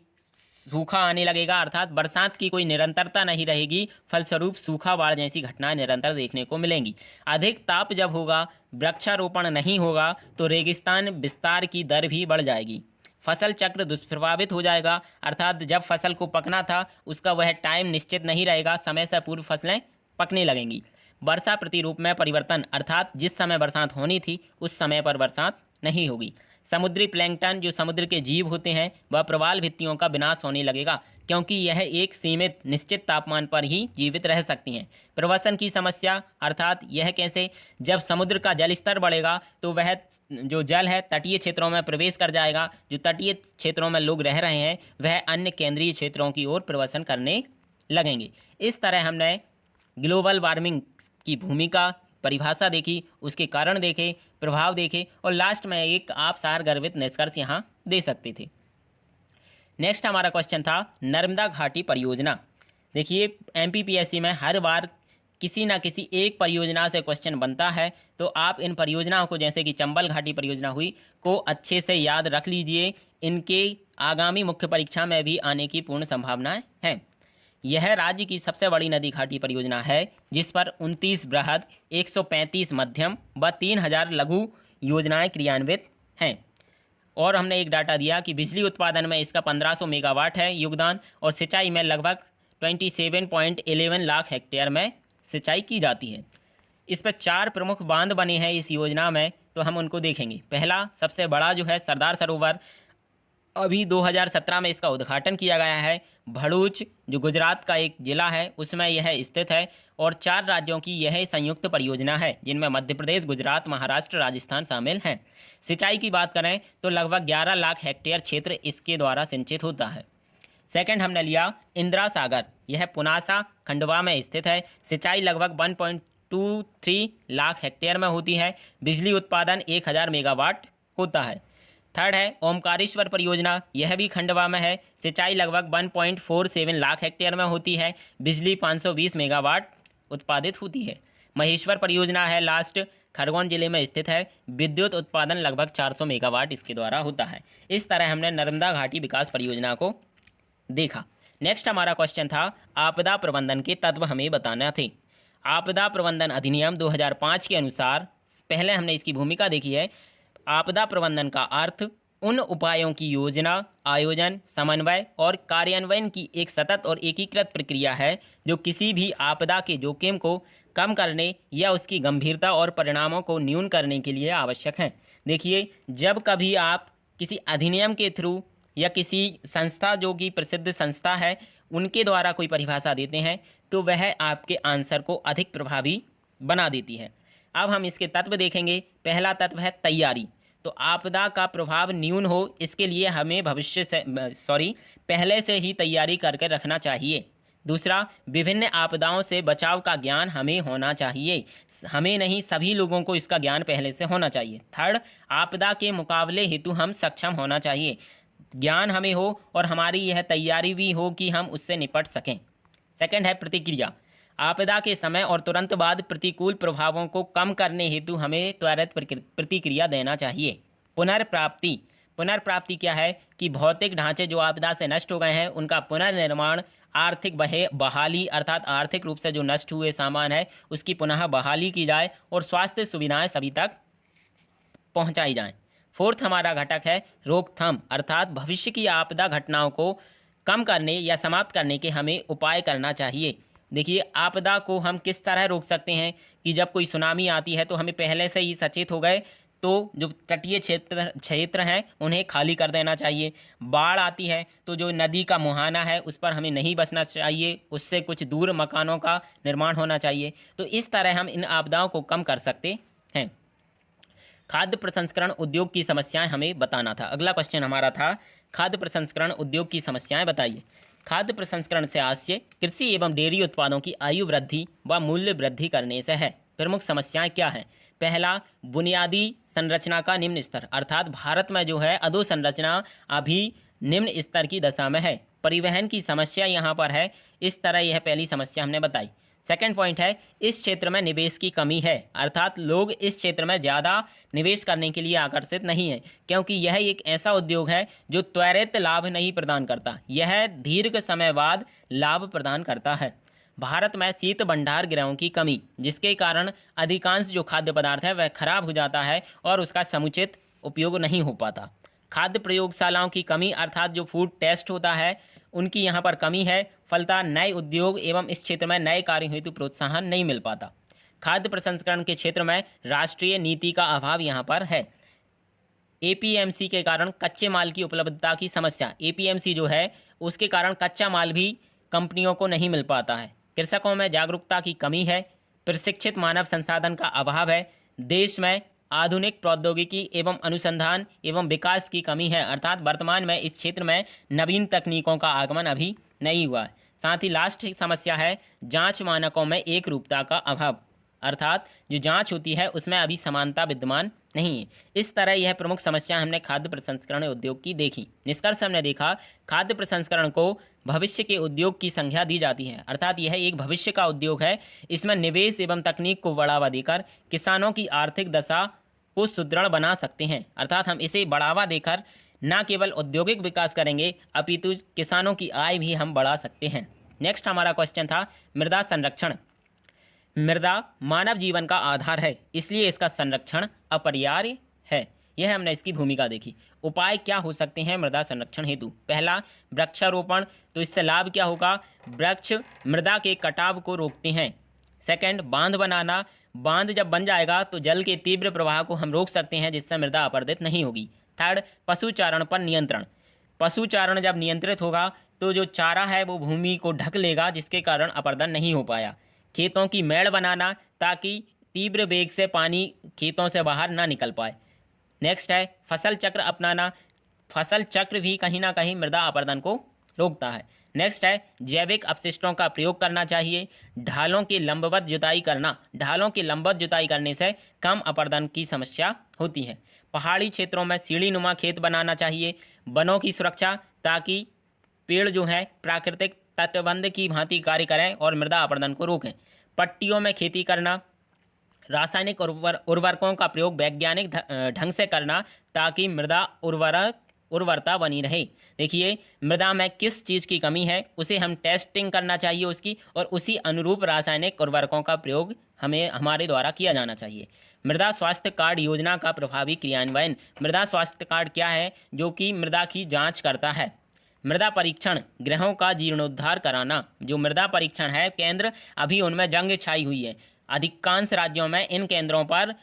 सूखा आने लगेगा, अर्थात बरसात की कोई निरंतरता नहीं रहेगी, फलस्वरूप सूखा बाढ़ जैसी घटनाएं निरंतर देखने को मिलेंगी। अधिक ताप जब होगा, वृक्षारोपण नहीं होगा तो रेगिस्तान विस्तार की दर भी बढ़ जाएगी। फसल चक्र दुष्प्रभावित हो जाएगा, अर्थात जब फसल को पकना था उसका वह टाइम निश्चित नहीं रहेगा, समय से पूर्व फसलें पकने लगेंगी। वर्षा प्रतिरूप में परिवर्तन, अर्थात जिस समय बरसात होनी थी उस समय पर बरसात नहीं होगी। समुद्री प्लैंकटन, जो समुद्र के जीव होते हैं, वह प्रवाल भित्तियों का विनाश होने लगेगा, क्योंकि यह एक सीमित निश्चित तापमान पर ही जीवित रह सकती हैं। प्रवसन की समस्या, अर्थात यह कैसे, जब समुद्र का जल स्तर बढ़ेगा तो वह जो जल है तटीय क्षेत्रों में प्रवेश कर जाएगा, जो तटीय क्षेत्रों में लोग रह रहे हैं वह अन्य केंद्रीय क्षेत्रों की ओर प्रवसन करने लगेंगे। इस तरह हमने ग्लोबल वार्मिंग की भूमिका, परिभाषा देखी, उसके कारण देखे, प्रभाव देखे और लास्ट में एक आप सारगर्भित निष्कर्ष यहाँ दे सकते थे। नेक्स्ट हमारा क्वेश्चन था नर्मदा घाटी परियोजना। देखिए एमपीपीएससी में हर बार किसी ना किसी एक परियोजना से क्वेश्चन बनता है, तो आप इन परियोजनाओं को, जैसे कि चंबल घाटी परियोजना हुई, को अच्छे से याद रख लीजिए। इनके आगामी मुख्य परीक्षा में भी आने की पूर्ण संभावनाएं हैं। यह राज्य की सबसे बड़ी नदी घाटी परियोजना है, जिस पर 29 बृहद, 135 मध्यम व 3000 लघु योजनाएं क्रियान्वित हैं। और हमने एक डाटा दिया कि बिजली उत्पादन में इसका 1500 मेगावाट है योगदान, और सिंचाई में लगभग 27.11 लाख हेक्टेयर में सिंचाई की जाती है। इस पर 4 प्रमुख बांध बने हैं इस योजना में, तो हम उनको देखेंगे। पहला सबसे बड़ा जो है सरदार सरोवर, अभी 2017 में इसका उद्घाटन किया गया है। भरूच जो गुजरात का एक जिला है उसमें यह स्थित है, और 4 राज्यों की यह संयुक्त परियोजना है, जिनमें मध्य प्रदेश, गुजरात, महाराष्ट्र, राजस्थान शामिल हैं। सिंचाई की बात करें तो लगभग 11 लाख हेक्टेयर क्षेत्र इसके द्वारा सिंचित होता है। सेकंड हमने लिया इंदिरा सागर, यह पुनासा खंडवा में स्थित है। सिंचाई लगभग 1.23 लाख हेक्टेयर में होती है। बिजली उत्पादन 1000 मेगावाट होता है। थर्ड है ओमकारेश्वर परियोजना, यह भी खंडवा में है। सिंचाई लगभग 1.47 लाख हेक्टेयर में होती है। बिजली 520 मेगावाट उत्पादित होती है। महेश्वर परियोजना है लास्ट, खरगोन जिले में स्थित है। विद्युत उत्पादन लगभग 400 मेगावाट इसके द्वारा होता है। इस तरह हमने नर्मदा घाटी विकास परियोजना को देखा। नेक्स्ट हमारा क्वेश्चन था आपदा प्रबंधन के तत्व हमें बताना थे। आपदा प्रबंधन अधिनियम 2005 के अनुसार, पहले हमने इसकी भूमिका देखी है। आपदा प्रबंधन का अर्थ उन उपायों की योजना, आयोजन, समन्वय और कार्यान्वयन की एक सतत और एकीकृत प्रक्रिया है, जो किसी भी आपदा के जोखिम को कम करने या उसकी गंभीरता और परिणामों को न्यून करने के लिए आवश्यक है। देखिए, जब कभी आप किसी अधिनियम के थ्रू या किसी संस्था, जो कि प्रसिद्ध संस्था है, उनके द्वारा कोई परिभाषा देते हैं, तो वह आपके आंसर को अधिक प्रभावी बना देती है। अब हम इसके तत्व देखेंगे। पहला तत्व है तैयारी। तो आपदा का प्रभाव न्यून हो, इसके लिए हमें पहले से ही तैयारी करके रखना चाहिए। दूसरा, विभिन्न आपदाओं से बचाव का ज्ञान हमें होना चाहिए। हमें नहीं, सभी लोगों को इसका ज्ञान पहले से होना चाहिए। थर्ड, आपदा के मुकाबले हेतु हम सक्षम होना चाहिए। ज्ञान हमें हो और हमारी यह तैयारी भी हो कि हम उससे निपट सकें। सेकंड है प्रतिक्रिया। आपदा के समय और तुरंत बाद प्रतिकूल प्रभावों को कम करने हेतु हमें त्वरित प्रतिक्रिया देना चाहिए। पुनर्प्राप्ति। पुनर्प्राप्ति क्या है कि भौतिक ढांचे जो आपदा से नष्ट हो गए हैं उनका पुनर्निर्माण, आर्थिक बहाली, अर्थात आर्थिक रूप से जो नष्ट हुए सामान है उसकी पुनः बहाली की जाए और स्वास्थ्य सुविधाएं सभी तक पहुंचाई जाएं। फोर्थ हमारा घटक है रोकथाम, अर्थात भविष्य की आपदा घटनाओं को कम करने या समाप्त करने के हमें उपाय करना चाहिए। देखिए, आपदा को हम किस तरह रोक सकते हैं कि जब कोई सुनामी आती है तो हमें पहले से ही सचेत हो गए, तो जो तटीय क्षेत्र हैं उन्हें खाली कर देना चाहिए। बाढ़ आती है तो जो नदी का मुहाना है उस पर हमें नहीं बसना चाहिए, उससे कुछ दूर मकानों का निर्माण होना चाहिए। तो इस तरह हम इन आपदाओं को कम कर सकते हैं। खाद्य प्रसंस्करण उद्योग की समस्याएं हमें बताना था। अगला क्वेश्चन हमारा था खाद्य प्रसंस्करण उद्योग की समस्याएं बताइए। खाद्य प्रसंस्करण से आशय कृषि एवं डेयरी उत्पादों की आयु वृद्धि व मूल्य वृद्धि करने से है। प्रमुख समस्याएं क्या हैं? पहला, बुनियादी संरचना का निम्न स्तर, अर्थात भारत में जो है अधोसंरचना अभी निम्न स्तर की दशा में है। परिवहन की समस्या यहाँ पर है, इस तरह यह पहली समस्या हमने बताई। सेकंड पॉइंट है, इस क्षेत्र में निवेश की कमी है, अर्थात लोग इस क्षेत्र में ज़्यादा निवेश करने के लिए आकर्षित नहीं है, क्योंकि यह एक ऐसा उद्योग है जो त्वरित लाभ नहीं प्रदान करता, यह दीर्घ समय बाद लाभ प्रदान करता है। भारत में शीत भंडार गृहों की कमी, जिसके कारण अधिकांश जो खाद्य पदार्थ है वह खराब हो जाता है और उसका समुचित उपयोग नहीं हो पाता। खाद्य प्रयोगशालाओं की कमी, अर्थात जो फूड टेस्ट होता है उनकी यहाँ पर कमी है। फलतः नए उद्योग एवं इस क्षेत्र में नए कार्य हेतु प्रोत्साहन नहीं मिल पाता। खाद्य प्रसंस्करण के क्षेत्र में राष्ट्रीय नीति का अभाव यहाँ पर है। एपीएमसी के कारण कच्चे माल की उपलब्धता की समस्या, एपीएमसी जो है उसके कारण कच्चा माल भी कंपनियों को नहीं मिल पाता है। कृषकों में जागरूकता की कमी है। प्रशिक्षित मानव संसाधन का अभाव है। देश में आधुनिक प्रौद्योगिकी एवं अनुसंधान एवं विकास की कमी है, अर्थात वर्तमान में इस क्षेत्र में नवीन तकनीकों का आगमन अभी नहीं हुआ है। साथ ही लास्ट समस्या है जांच मानकों में एक रूपता का अभाव, अर्थात जो जांच होती है उसमें अभी समानता विद्यमान नहीं है। इस तरह यह प्रमुख समस्या हमने खाद्य प्रसंस्करण उद्योग की देखी। निष्कर्ष हमने देखा, खाद्य प्रसंस्करण को भविष्य के उद्योग की संज्ञा दी जाती है, अर्थात यह एक भविष्य का उद्योग है। इसमें निवेश एवं तकनीक को बढ़ावा देकर किसानों की आर्थिक दशा को सुदृढ़ बना सकते हैं, अर्थात हम इसे बढ़ावा देकर न केवल औद्योगिक विकास करेंगे अपितु किसानों की आय भी हम बढ़ा सकते हैं। नेक्स्ट हमारा क्वेश्चन था मृदा संरक्षण। मृदा मानव जीवन का आधार है, इसलिए इसका संरक्षण अपरिहार्य है। यह हमने इसकी भूमिका देखी। उपाय क्या हो सकते हैं मृदा संरक्षण हेतु? पहला, वृक्षारोपण। तो इससे लाभ क्या होगा? वृक्ष मृदा के कटाव को रोकते हैं। सेकंड, बांध बनाना। बांध जब बन जाएगा तो जल के तीव्र प्रवाह को हम रोक सकते हैं, जिससे मृदा अपरदित नहीं होगी। थर्ड, पशुचारण पर नियंत्रण। पशुचारण जब नियंत्रित होगा तो जो चारा है वो भूमि को ढक लेगा, जिसके कारण अपरदन नहीं हो पाया। खेतों की मेड़ बनाना, ताकि तीव्र वेग से पानी खेतों से बाहर ना निकल पाए। नेक्स्ट है फसल चक्र अपनाना। फसल चक्र भी कहीं ना कहीं मृदा अपरदन को रोकता है। नेक्स्ट है जैविक अपशिष्टों का प्रयोग करना चाहिए। ढालों की लंबवत जुताई करना। ढालों की लंबवत जुताई करने से कम अपरदन की समस्या होती है। पहाड़ी क्षेत्रों में सीढ़ीनुमा खेत बनाना चाहिए। वनों की सुरक्षा, ताकि पेड़ जो है प्राकृतिक तटबंध की भांति कार्य करें और मृदा अपरदन को रोकें। पट्टियों में खेती करना। रासायनिक उर्वरकों का प्रयोग वैज्ञानिक ढंग से करना, ताकि मृदा उर्वरता बनी रहे। देखिए मृदा में किस चीज़ की कमी है उसे हम टेस्टिंग करना चाहिए उसकी, और उसी अनुरूप रासायनिक उर्वरकों का प्रयोग हमारे द्वारा किया जाना चाहिए। मृदा स्वास्थ्य कार्ड योजना का प्रभावी क्रियान्वयन। मृदा स्वास्थ्य कार्ड क्या है? जो कि मृदा की जाँच करता है। मृदा परीक्षण गृहों का जीर्णोद्धार कराना। जो मृदा परीक्षण है केंद्र, अभी उनमें जंग छाई हुई है। अधिकांश राज्यों में इन केंद्रों पर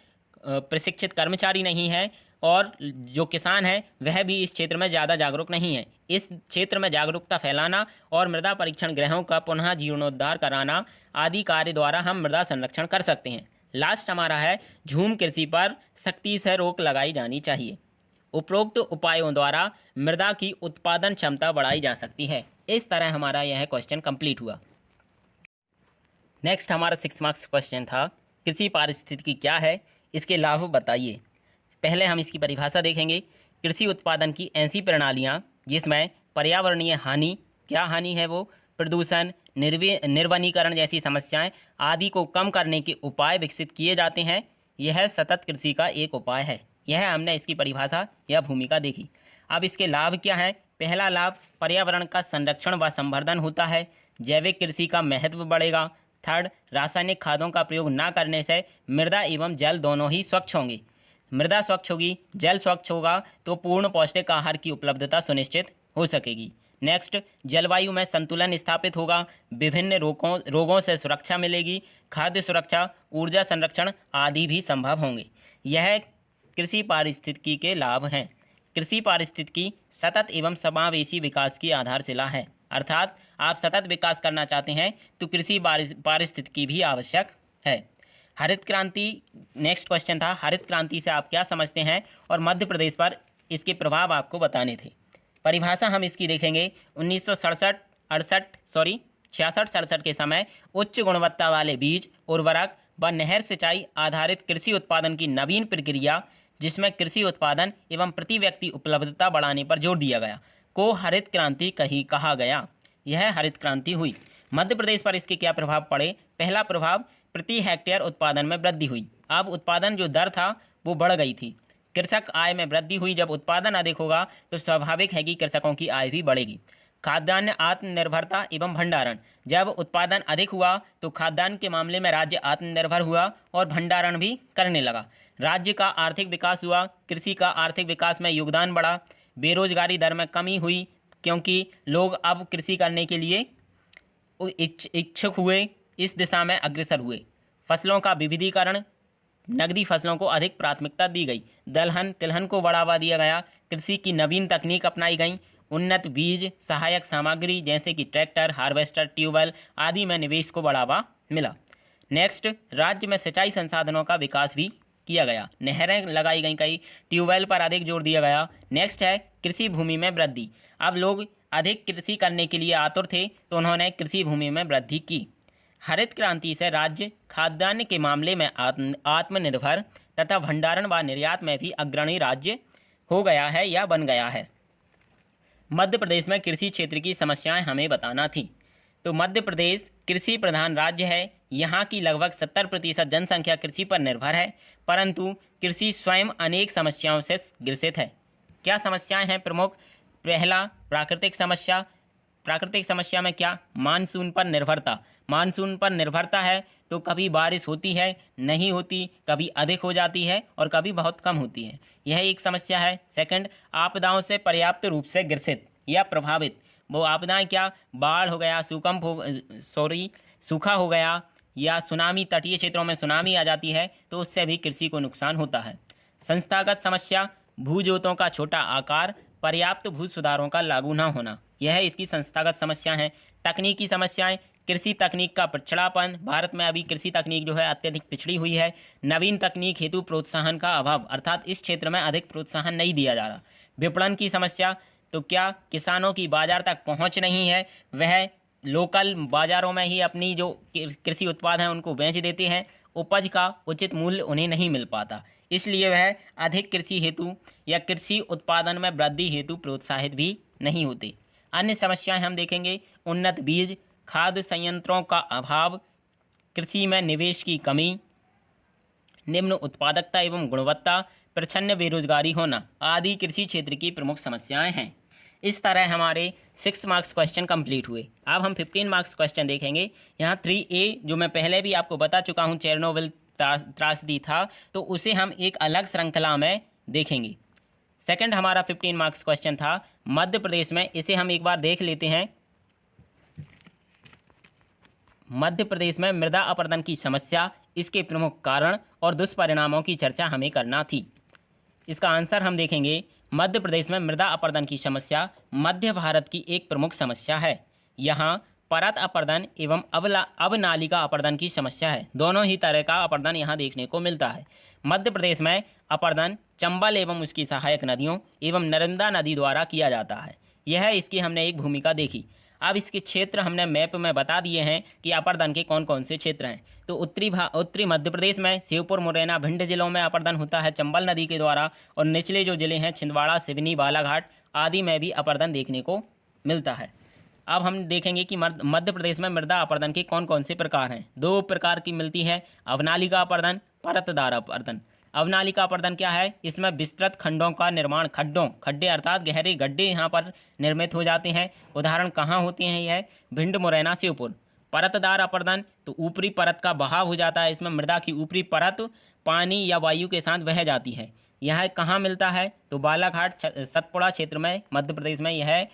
प्रशिक्षित कर्मचारी नहीं है, और जो किसान है वह भी इस क्षेत्र में ज़्यादा जागरूक नहीं है। इस क्षेत्र में जागरूकता फैलाना और मृदा परीक्षण गृहों का पुनः जीर्णोद्धार कराना आदि कार्य द्वारा हम मृदा संरक्षण कर सकते हैं। लास्ट हमारा है झूम कृषि पर सख्ती से रोक लगाई जानी चाहिए। उपरोक्त उपायों द्वारा मृदा की उत्पादन क्षमता बढ़ाई जा सकती है। इस तरह हमारा यह क्वेश्चन कंप्लीट हुआ। नेक्स्ट हमारा 6 मार्क्स क्वेश्चन था कृषि पारिस्थितिकी क्या है, इसके लाभ बताइए। पहले हम इसकी परिभाषा देखेंगे। कृषि उत्पादन की ऐसी प्रणालियाँ जिसमें पर्यावरणीय हानि, क्या हानि है वो, प्रदूषण, निर्वनीकरण जैसी समस्याएं आदि को कम करने के उपाय विकसित किए जाते हैं। यह सतत कृषि का एक उपाय है। यह हमने इसकी परिभाषा या भूमिका देखी। अब इसके लाभ क्या हैं? पहला लाभ, पर्यावरण का संरक्षण व संवर्धन होता है। जैविक कृषि का महत्व बढ़ेगा। थर्ड, रासायनिक खादों का प्रयोग न करने से मृदा एवं जल दोनों ही स्वच्छ होंगे। मृदा स्वच्छ होगी, जल स्वच्छ होगा तो पूर्ण पौष्टिक आहार की उपलब्धता सुनिश्चित हो सकेगी। नेक्स्ट, जलवायु में संतुलन स्थापित होगा। विभिन्न रोगों से सुरक्षा मिलेगी। खाद्य सुरक्षा, ऊर्जा संरक्षण आदि भी संभव होंगे। यह कृषि पारिस्थितिकी के लाभ हैं। कृषि पारिस्थितिकी सतत एवं समावेशी विकास की आधारशिला है, अर्थात आप सतत विकास करना चाहते हैं तो कृषि पारिस्थितिकी भी आवश्यक है। हरित क्रांति, नेक्स्ट क्वेश्चन था, हरित क्रांति से आप क्या समझते हैं और मध्य प्रदेश पर इसके प्रभाव आपको बताने थे। परिभाषा हम इसकी देखेंगे। 1966-67 के समय उच्च गुणवत्ता वाले बीज, उर्वरक व नहर सिंचाई आधारित कृषि उत्पादन की नवीन प्रक्रिया, जिसमें कृषि उत्पादन एवं प्रति व्यक्ति उपलब्धता बढ़ाने पर जोर दिया गया, को हरित क्रांति कहा गया। यह हरित क्रांति हुई। मध्य प्रदेश पर इसके क्या प्रभाव पड़े? पहला प्रभाव, प्रति हेक्टेयर उत्पादन में वृद्धि हुई। अब उत्पादन जो दर था वो बढ़ गई थी। कृषक आय में वृद्धि हुई। जब उत्पादन अधिक होगा तो स्वाभाविक है कि कृषकों की आय भी बढ़ेगी। खाद्यान्न आत्मनिर्भरता एवं भंडारण, जब उत्पादन अधिक हुआ तो खाद्यान्न के मामले में राज्य आत्मनिर्भर हुआ और भंडारण भी करने लगा। राज्य का आर्थिक विकास हुआ, कृषि का आर्थिक विकास में योगदान बढ़ा। बेरोजगारी दर में कमी हुई क्योंकि लोग अब कृषि करने के लिए इच्छुक हुए, इस दिशा में अग्रसर हुए। फसलों का विविधीकरण, नगदी फसलों को अधिक प्राथमिकता दी गई। दलहन तिलहन को बढ़ावा दिया गया। कृषि की नवीन तकनीक अपनाई गई। उन्नत बीज, सहायक सामग्री जैसे कि ट्रैक्टर, हार्वेस्टर, ट्यूबवेल आदि में निवेश को बढ़ावा मिला। नेक्स्ट, राज्य में सिंचाई संसाधनों का विकास भी किया गया। नहरें लगाई गई, कई ट्यूबवेल पर अधिक जोर दिया गया। नेक्स्ट है कृषि भूमि में वृद्धि। अब लोग अधिक कृषि करने के लिए आतुर थे तो उन्होंने कृषि भूमि में वृद्धि की। हरित क्रांति से राज्य खाद्यान्न के मामले में आत्मनिर्भर तथा भंडारण व निर्यात में भी अग्रणी राज्य हो गया है या बन गया है। मध्य प्रदेश में कृषि क्षेत्र की समस्याएं हमें बताना थी। तो मध्य प्रदेश कृषि प्रधान राज्य है। यहाँ की लगभग 70% जनसंख्या कृषि पर निर्भर है, परंतु कृषि स्वयं अनेक समस्याओं से ग्रसित है। क्या समस्याएं हैं प्रमुख? पहला, प्राकृतिक समस्या। प्राकृतिक समस्या में क्या? मानसून पर निर्भरता। मानसून पर निर्भरता है तो कभी बारिश होती है, नहीं होती, कभी अधिक हो जाती है और कभी बहुत कम होती है, यह एक समस्या है। सेकंड, आपदाओं से पर्याप्त रूप से ग्रसित या प्रभावित। वो आपदाएं क्या? बाढ़ हो गया, सूखा हो गया या सुनामी, तटीय क्षेत्रों में सुनामी आ जाती है तो उससे भी कृषि को नुकसान होता है। संस्थागत समस्या, भूजोतों का छोटा आकार, पर्याप्त भू सुधारों का लागू न होना, यह इसकी संस्थागत समस्या है। तकनीकी समस्याएं, कृषि तकनीक का पिछड़ापन। भारत में अभी कृषि तकनीक जो है अत्यधिक पिछड़ी हुई है। नवीन तकनीक हेतु प्रोत्साहन का अभाव, अर्थात इस क्षेत्र में अधिक प्रोत्साहन नहीं दिया जा रहा। विपणन की समस्या, तो क्या किसानों की बाजार तक पहुंच नहीं है, वह लोकल बाजारों में ही अपनी जो कृषि उत्पाद हैं उनको बेच देते हैं, उपज का उचित मूल्य उन्हें नहीं मिल पाता, इसलिए वह अधिक कृषि हेतु या कृषि उत्पादन में वृद्धि हेतु प्रोत्साहित भी नहीं होते। अन्य समस्याएं हम देखेंगे, उन्नत बीज, खाद्य संयंत्रों का अभाव, कृषि में निवेश की कमी, निम्न उत्पादकता एवं गुणवत्ता, प्रच्छन्न बेरोजगारी होना आदि कृषि क्षेत्र की प्रमुख समस्याएं हैं। इस तरह हमारे 6 मार्क्स क्वेश्चन कंप्लीट हुए। अब हम 15 मार्क्स क्वेश्चन देखेंगे। यहाँ 3A जो मैं पहले भी आपको बता चुका हूँ, चेरनोबिल त्रासदी था, तो उसे हम एक अलग श्रृंखला में देखेंगे। सेकंड हमारा 15 मार्क्स क्वेश्चन था मध्य प्रदेश में, इसे हम एक बार देख लेते हैं। मध्य प्रदेश में मृदा अपरदन की समस्या, इसके प्रमुख कारण और दुष्परिणामों की चर्चा हमें करना थी। इसका आंसर हम देखेंगे, मध्य प्रदेश में मृदा अपरदन की समस्या मध्य भारत की एक प्रमुख समस्या है। यहाँ परत अपरदन एवं अवनालिका अपरदन की समस्या है। दोनों ही तरह का अपरदन यहाँ देखने को मिलता है। मध्य प्रदेश में अपरदन चंबल एवं उसकी सहायक नदियों एवं नर्मदा नदी द्वारा किया जाता है। यह इसकी हमने एक भूमिका देखी। अब इसके क्षेत्र हमने मैप में बता दिए हैं कि अपरदन के कौन कौन से क्षेत्र हैं। तो उत्तरी मध्य प्रदेश में श्योपुर, मुरैना, भिंड जिलों में अपरदन होता है चंबल नदी के द्वारा, और निचले जो जिले हैं छिंदवाड़ा, सिवनी, बालाघाट आदि में भी अपरदन देखने को मिलता है। अब हम देखेंगे कि मध्य प्रदेश में मृदा अपरदन के कौन कौन से प्रकार हैं। 2 प्रकार की मिलती है, अवनालिका अपरदन, परतदार अपरदन। अवनालिका अपरदन क्या है? इसमें विस्तृत खंडों का निर्माण, खड्डे अर्थात गहरे गड्ढे यहाँ पर निर्मित हो जाते हैं। उदाहरण कहाँ होते हैं? यह भिंड, मुरैना, श्योपुर। परतदार अपरदन, तो ऊपरी परत का बहाव हो जाता है, इसमें मृदा की ऊपरी परत पानी या वायु के साथ बह जाती है। यह कहाँ मिलता है? तो बालाघाट, सतपुड़ा क्षेत्र में मध्य प्रदेश में यह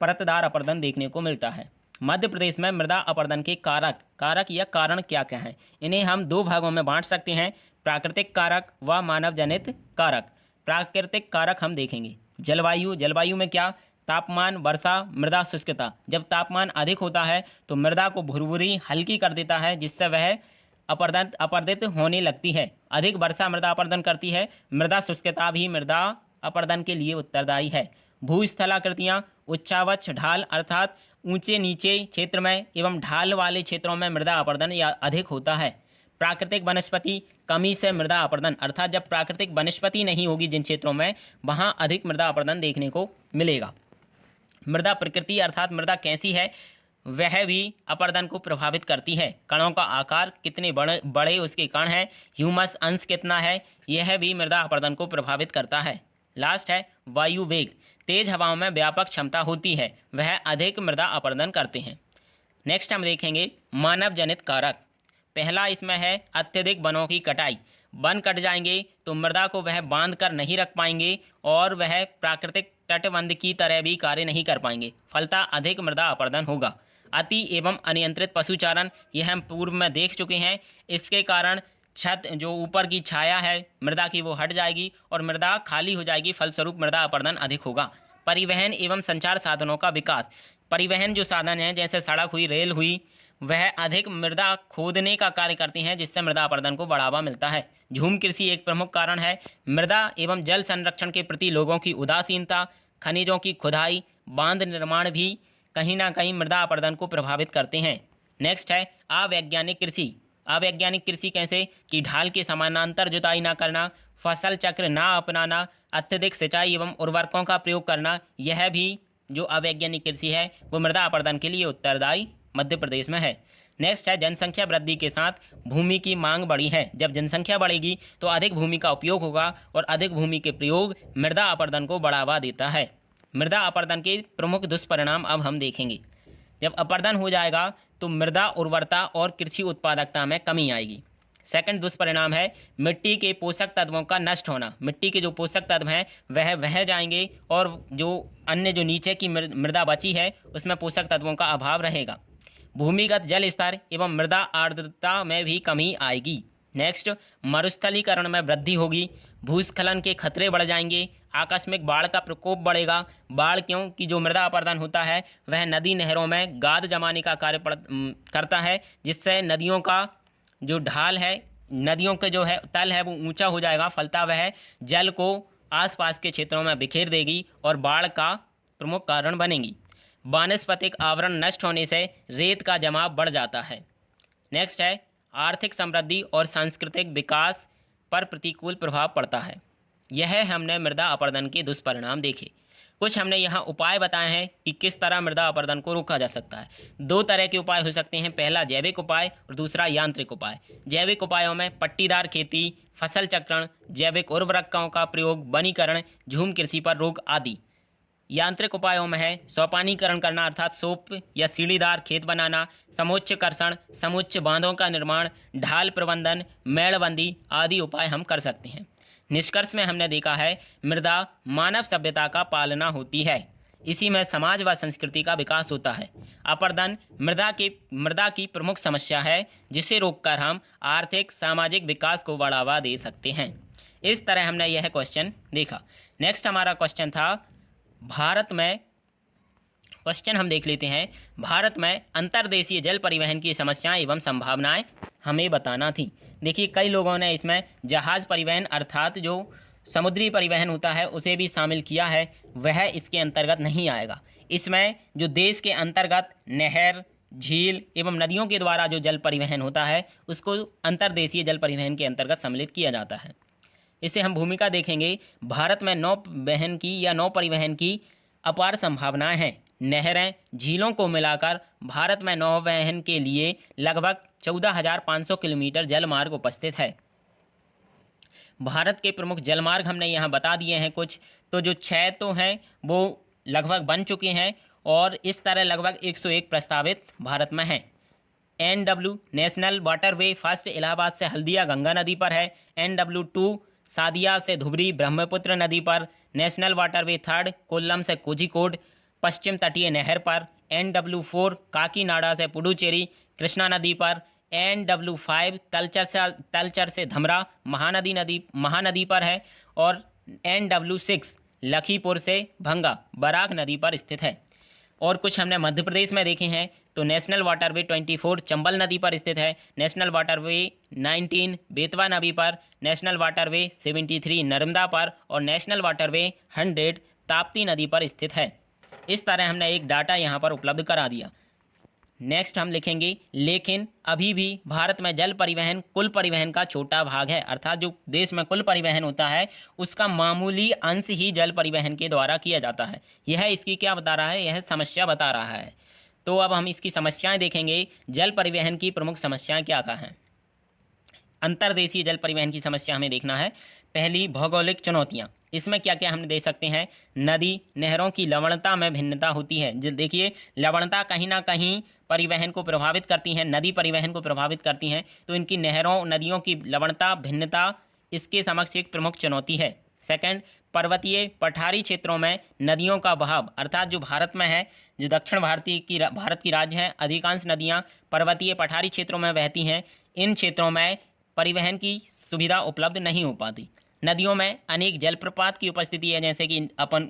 परतदार अपरदन देखने को मिलता है। मध्य प्रदेश में मृदा अपरदन के कारक या कारण क्या क्या हैं? इन्हें हम 2 भागों में बांट सकते हैं, प्राकृतिक कारक व मानव जनित कारक। प्राकृतिक कारक हम देखेंगे, जलवायु में क्या? तापमान, वर्षा, मृदा शुष्कता। जब तापमान अधिक होता है तो मृदा को भुरभुरी हल्की कर देता है, जिससे वह अपरदित होने लगती है। अधिक वर्षा मृदा अपरदन करती है। मृदा शुष्कता भी मृदा अपरदन के लिए उत्तरदायी है। भूस्थलाकृतियाँ, उच्चावच ढाल अर्थात ऊंचे नीचे क्षेत्र में एवं ढाल वाले क्षेत्रों में मृदा अपरदन या अधिक होता है। प्राकृतिक वनस्पति कमी से मृदा अपरदन, अर्थात जब प्राकृतिक वनस्पति नहीं होगी जिन क्षेत्रों में, वहाँ अधिक मृदा अपरदन देखने को मिलेगा। मृदा प्रकृति अर्थात मृदा कैसी है वह भी अपरदन को प्रभावित करती है। कणों का आकार, कितने बड़े बड़े उसके कण हैं, ह्यूमस अंश कितना है, यह भी मृदा अपरदन को प्रभावित करता है। लास्ट है वायु वेग, तेज हवाओं में व्यापक क्षमता होती है, वह अधिक मृदा अपरदन करते हैं। नेक्स्ट हम देखेंगे मानव जनित कारक। पहला इसमें है अत्यधिक वनों की कटाई। वन कट जाएंगे तो मृदा को वह बांध कर नहीं रख पाएंगे और वह प्राकृतिक तटबंध की तरह भी कार्य नहीं कर पाएंगे, फलतः अधिक मृदा अपरदन होगा। अति एवं अनियंत्रित पशुचारण, यह हम पूर्व में देख चुके हैं। इसके कारण छत जो ऊपर की छाया है मृदा की वो हट जाएगी और मृदा खाली हो जाएगी, फलस्वरूप मृदा अपरदन अधिक होगा। परिवहन एवं संचार साधनों का विकास, परिवहन जो साधन हैं जैसे सड़क हुई, रेल हुई, वह अधिक मृदा खोदने का कार्य करती हैं, जिससे मृदा अपरदन को बढ़ावा मिलता है। झूम कृषि एक प्रमुख कारण है। मृदा एवं जल संरक्षण के प्रति लोगों की उदासीनता, खनिजों की खुदाई, बांध निर्माण भी कहीं ना कहीं मृदा अपरदन को प्रभावित करते हैं। नेक्स्ट है अवैज्ञानिक कृषि। अवैज्ञानिक कृषि कैसे कि ढाल के समानांतर जुताई ना करना, फसल चक्र ना अपनाना, अत्यधिक सिंचाई एवं उर्वरकों का प्रयोग करना, यह भी जो अवैज्ञानिक कृषि है वो मृदा अपरदन के लिए उत्तरदायी मध्य प्रदेश में है। नेक्स्ट है जनसंख्या वृद्धि के साथ भूमि की मांग बढ़ी है। जब जनसंख्या बढ़ेगी तो अधिक भूमि का उपयोग होगा और अधिक भूमि के प्रयोग मृदा अपरदन को बढ़ावा देता है। मृदा अपरदन के प्रमुख दुष्परिणाम अब हम देखेंगे। जब अपरदन हो जाएगा तो मृदा उर्वरता और कृषि उत्पादकता में कमी आएगी। सेकंड दुष्परिणाम है मिट्टी के पोषक तत्वों का नष्ट होना। मिट्टी के जो पोषक तत्व हैं वह बह जाएंगे और जो अन्य जो नीचे की मृदा बची है उसमें पोषक तत्वों का अभाव रहेगा। भूमिगत जल स्तर एवं मृदा आर्द्रता में भी कमी आएगी। नेक्स्ट मरुस्थलीकरण में वृद्धि होगी। भूस्खलन के खतरे बढ़ जाएंगे। आकस्मिक बाढ़ का प्रकोप बढ़ेगा। बाढ़ क्योंकि जो मृदा अपरदन होता है वह नदी नहरों में गाद जमाने का कार्य करता है, जिससे नदियों का जो ढाल है, नदियों के जो है तल है वो ऊंचा हो जाएगा, फलतः वह जल को आसपास के क्षेत्रों में बिखेर देगी और बाढ़ का प्रमुख कारण बनेगी। वानस्पतिक आवरण नष्ट होने से रेत का जमाव बढ़ जाता है। नेक्स्ट है आर्थिक समृद्धि और सांस्कृतिक विकास पर प्रतिकूल प्रभाव पड़ता है। यह हमने मृदा अपरदन के दुष्परिणाम देखे। कुछ हमने यहाँ उपाय बताए हैं कि किस तरह मृदा अपरदन को रोका जा सकता है। दो तरह के उपाय हो सकते हैं, पहला जैविक उपाय और दूसरा यांत्रिक उपाय। जैविक उपायों में पट्टीदार खेती, फसल चक्रण, जैविक उर्वरकों का प्रयोग, वनीकरण, झूम कृषि पर रोक आदि। यांत्रिक उपायों में है सोपानीकरण करना अर्थात सोप या सीढ़ीदार खेत बनाना, समुच्च कर्षण, समुच्च बांधों का निर्माण, ढाल प्रबंधन, मेड़बंदी आदि उपाय हम कर सकते हैं। निष्कर्ष में हमने देखा है मृदा मानव सभ्यता का पालना होती है, इसी में समाज व संस्कृति का विकास होता है। अपरदन मृदा की प्रमुख समस्या है, जिसे रोककर हम आर्थिक सामाजिक विकास को बढ़ावा दे सकते हैं। इस तरह हमने यह क्वेश्चन देखा। नेक्स्ट हमारा क्वेश्चन था भारत में, क्वेश्चन हम देख लेते हैं। भारत में अंतर्देशीय जल परिवहन की समस्याएं एवं संभावनाएं हमें बताना थी। देखिए कई लोगों ने इसमें जहाज़ परिवहन अर्थात जो समुद्री परिवहन होता है उसे भी शामिल किया है, वह इसके अंतर्गत नहीं आएगा। इसमें जो देश के अंतर्गत नहर, झील एवं नदियों के द्वारा जो जल परिवहन होता है उसको अंतर्देशीय जल परिवहन के अंतर्गत सम्मिलित किया जाता है। इसे हम भूमिका देखेंगे। भारत में नौ परिवहन की अपार संभावनाएं हैं। नहरें, झीलों को मिलाकर भारत में नौवहन के लिए लगभग 14,500 किलोमीटर जलमार्ग उपस्थित है। भारत के प्रमुख जलमार्ग हमने यहाँ बता दिए हैं कुछ, तो जो 6 तो हैं वो लगभग बन चुके हैं और इस तरह लगभग 101 प्रस्तावित भारत में हैं। NW national waterway first Allahabad से हल्दिया गंगा नदी पर है। NW2 सादिया से धुबरी ब्रह्मपुत्र नदी पर। नेशनल वाटरवे थर्ड कोल्लम से कोझिकोड पश्चिम तटीय नहर पर। NW4 काकीनाडा से पुडुचेरी कृष्णा नदी पर। NW5 तलचर से धमरा महानदी पर है और NW6 लखीपुर से भंगा बराक नदी पर स्थित है। और कुछ हमने मध्य प्रदेश में देखे हैं, तो नेशनल वाटरवे 24 चंबल नदी पर स्थित है। नेशनल वाटरवे 19 बेतवा नदी पर। नेशनल वाटरवे 73 नर्मदा पर और नेशनल वाटरवे 100 ताप्ती नदी पर स्थित है। इस तरह हमने एक डाटा यहाँ पर उपलब्ध करा दिया। नेक्स्ट हम लिखेंगे लेकिन अभी भी भारत में जल परिवहन कुल परिवहन का छोटा भाग है, अर्थात जो देश में कुल परिवहन होता है उसका मामूली अंश ही जल परिवहन के द्वारा किया जाता है। यह इसकी क्या बता रहा है, यह समस्या बता रहा है। तो अब हम इसकी समस्याएं देखेंगे। जल परिवहन की प्रमुख समस्याएं क्या क्या हैं। अंतर्देशीय जल परिवहन की समस्या हमें देखना है। पहली, भौगोलिक चुनौतियां। इसमें क्या क्या हम दे सकते हैं। नदी नहरों की लवणता में भिन्नता होती है। देखिए, लवणता कहीं ना कहीं परिवहन को प्रभावित करती हैं, नदी परिवहन को प्रभावित करती हैं, तो इनकी नहरों नदियों की लवणता भिन्नता इसके समक्ष एक प्रमुख चुनौती है। सेकंड, पर्वतीय पठारी क्षेत्रों में नदियों का बहाव, अर्थात जो भारत में है, जो दक्षिण भारत की राज्य हैं, अधिकांश नदियाँ पर्वतीय पठारी क्षेत्रों में बहती हैं। इन क्षेत्रों में परिवहन की सुविधा उपलब्ध नहीं हो पाती। नदियों में अनेक जलप्रपात की उपस्थिति है, जैसे कि अपन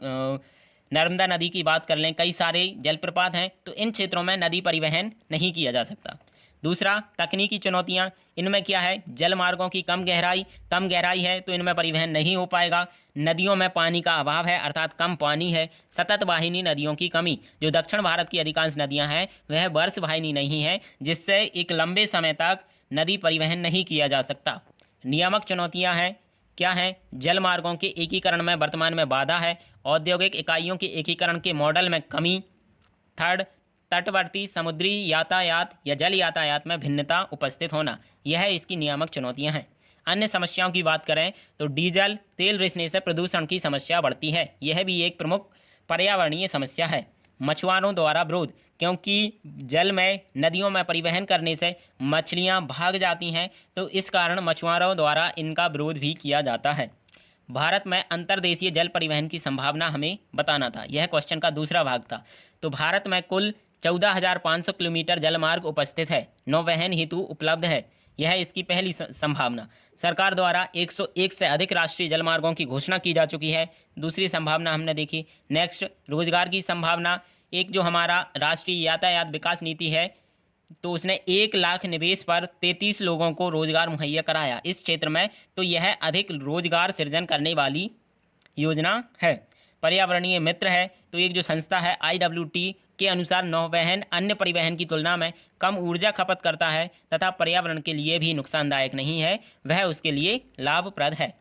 नर्मदा नदी की बात कर लें, कई सारे जलप्रपात हैं, तो इन क्षेत्रों में नदी परिवहन नहीं किया जा सकता। दूसरा, तकनीकी चुनौतियां। इनमें क्या है, जल मार्गों की कम गहराई है तो इनमें परिवहन नहीं हो पाएगा। नदियों में पानी का अभाव है, अर्थात कम पानी है। सतत वाहिनी नदियों की कमी, जो दक्षिण भारत की अधिकांश नदियां हैं वह वर्ष वाहिनी नहीं है, जिससे एक लंबे समय तक नदी परिवहन नहीं किया जा सकता। नियामक चुनौतियां हैं, क्या है, जल मार्गों के एकीकरण में वर्तमान में बाधा है। औद्योगिक इकाइयों के एकीकरण के मॉडल में कमी। थर्ड, तटवर्ती समुद्री यातायात या जल यातायात में भिन्नता उपस्थित होना, यह इसकी नियामक चुनौतियां हैं। अन्य समस्याओं की बात करें तो डीजल तेल रिसने से प्रदूषण की समस्या बढ़ती है, यह भी एक प्रमुख पर्यावरणीय समस्या है। मछुआरों द्वारा विरोध, क्योंकि जल में नदियों में परिवहन करने से मछलियां भाग जाती हैं, तो इस कारण मछुआरों द्वारा इनका विरोध भी किया जाता है। भारत में अंतर्देशीय जल परिवहन की संभावना हमें बताना था, यह क्वेश्चन का दूसरा भाग था। तो भारत में कुल 14,500 किलोमीटर जलमार्ग उपस्थित है, नौवहन हेतु उपलब्ध है, यह इसकी पहली संभावना। सरकार द्वारा 101 से अधिक राष्ट्रीय जलमार्गों की घोषणा की जा चुकी है, दूसरी संभावना हमने देखी। नेक्स्ट, रोजगार की संभावना। एक जो हमारा राष्ट्रीय यातायात विकास नीति है, तो उसने 1 लाख निवेश पर 33 लोगों को रोजगार मुहैया कराया इस क्षेत्र में, तो यह अधिक रोजगार सृजन करने वाली योजना है। पर्यावरणीय मित्र है, तो एक जो संस्था है IWT के अनुसार नौवहन अन्य परिवहन की तुलना में कम ऊर्जा खपत करता है तथा पर्यावरण के लिए भी नुकसानदायक नहीं है, वह उसके लिए लाभप्रद है।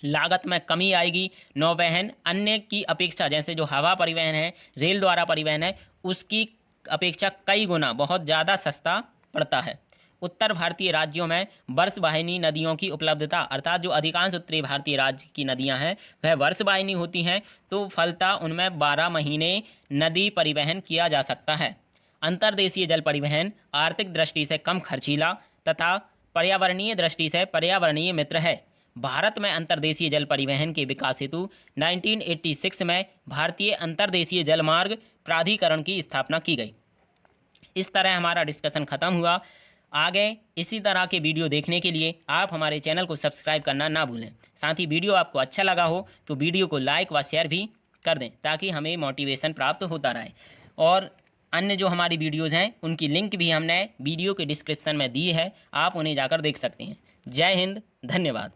लागत में कमी आएगी। नौवहन अन्य की अपेक्षा, जैसे जो हवा परिवहन है, रेल द्वारा परिवहन है, उसकी अपेक्षा कई गुना बहुत ज़्यादा सस्ता पड़ता है। उत्तर भारतीय राज्यों में वर्षवाहिनी नदियों की उपलब्धता, अर्थात जो अधिकांश उत्तरी भारतीय राज्य की नदियां हैं वह वर्षवाहिनी होती हैं, तो फलतः उनमें 12 महीने नदी परिवहन किया जा सकता है। अंतर्देशीय जल परिवहन आर्थिक दृष्टि से कम खर्चीला तथा पर्यावरणीय दृष्टि से पर्यावरणीय मित्र है। भारत में अंतर्देशीय जल परिवहन के विकास हेतु 1986 में भारतीय अंतर्देशीय जलमार्ग प्राधिकरण की स्थापना की गई। इस तरह हमारा डिस्कशन खत्म हुआ। आगे इसी तरह के वीडियो देखने के लिए आप हमारे चैनल को सब्सक्राइब करना ना भूलें। साथ ही वीडियो आपको अच्छा लगा हो तो वीडियो को लाइक व शेयर भी कर दें, ताकि हमें मोटिवेशन प्राप्त होता रहे। और अन्य जो हमारी वीडियोज़ हैं उनकी लिंक भी हमने वीडियो के डिस्क्रिप्शन में दी है, आप उन्हें जाकर देख सकते हैं। जय हिंद, धन्यवाद।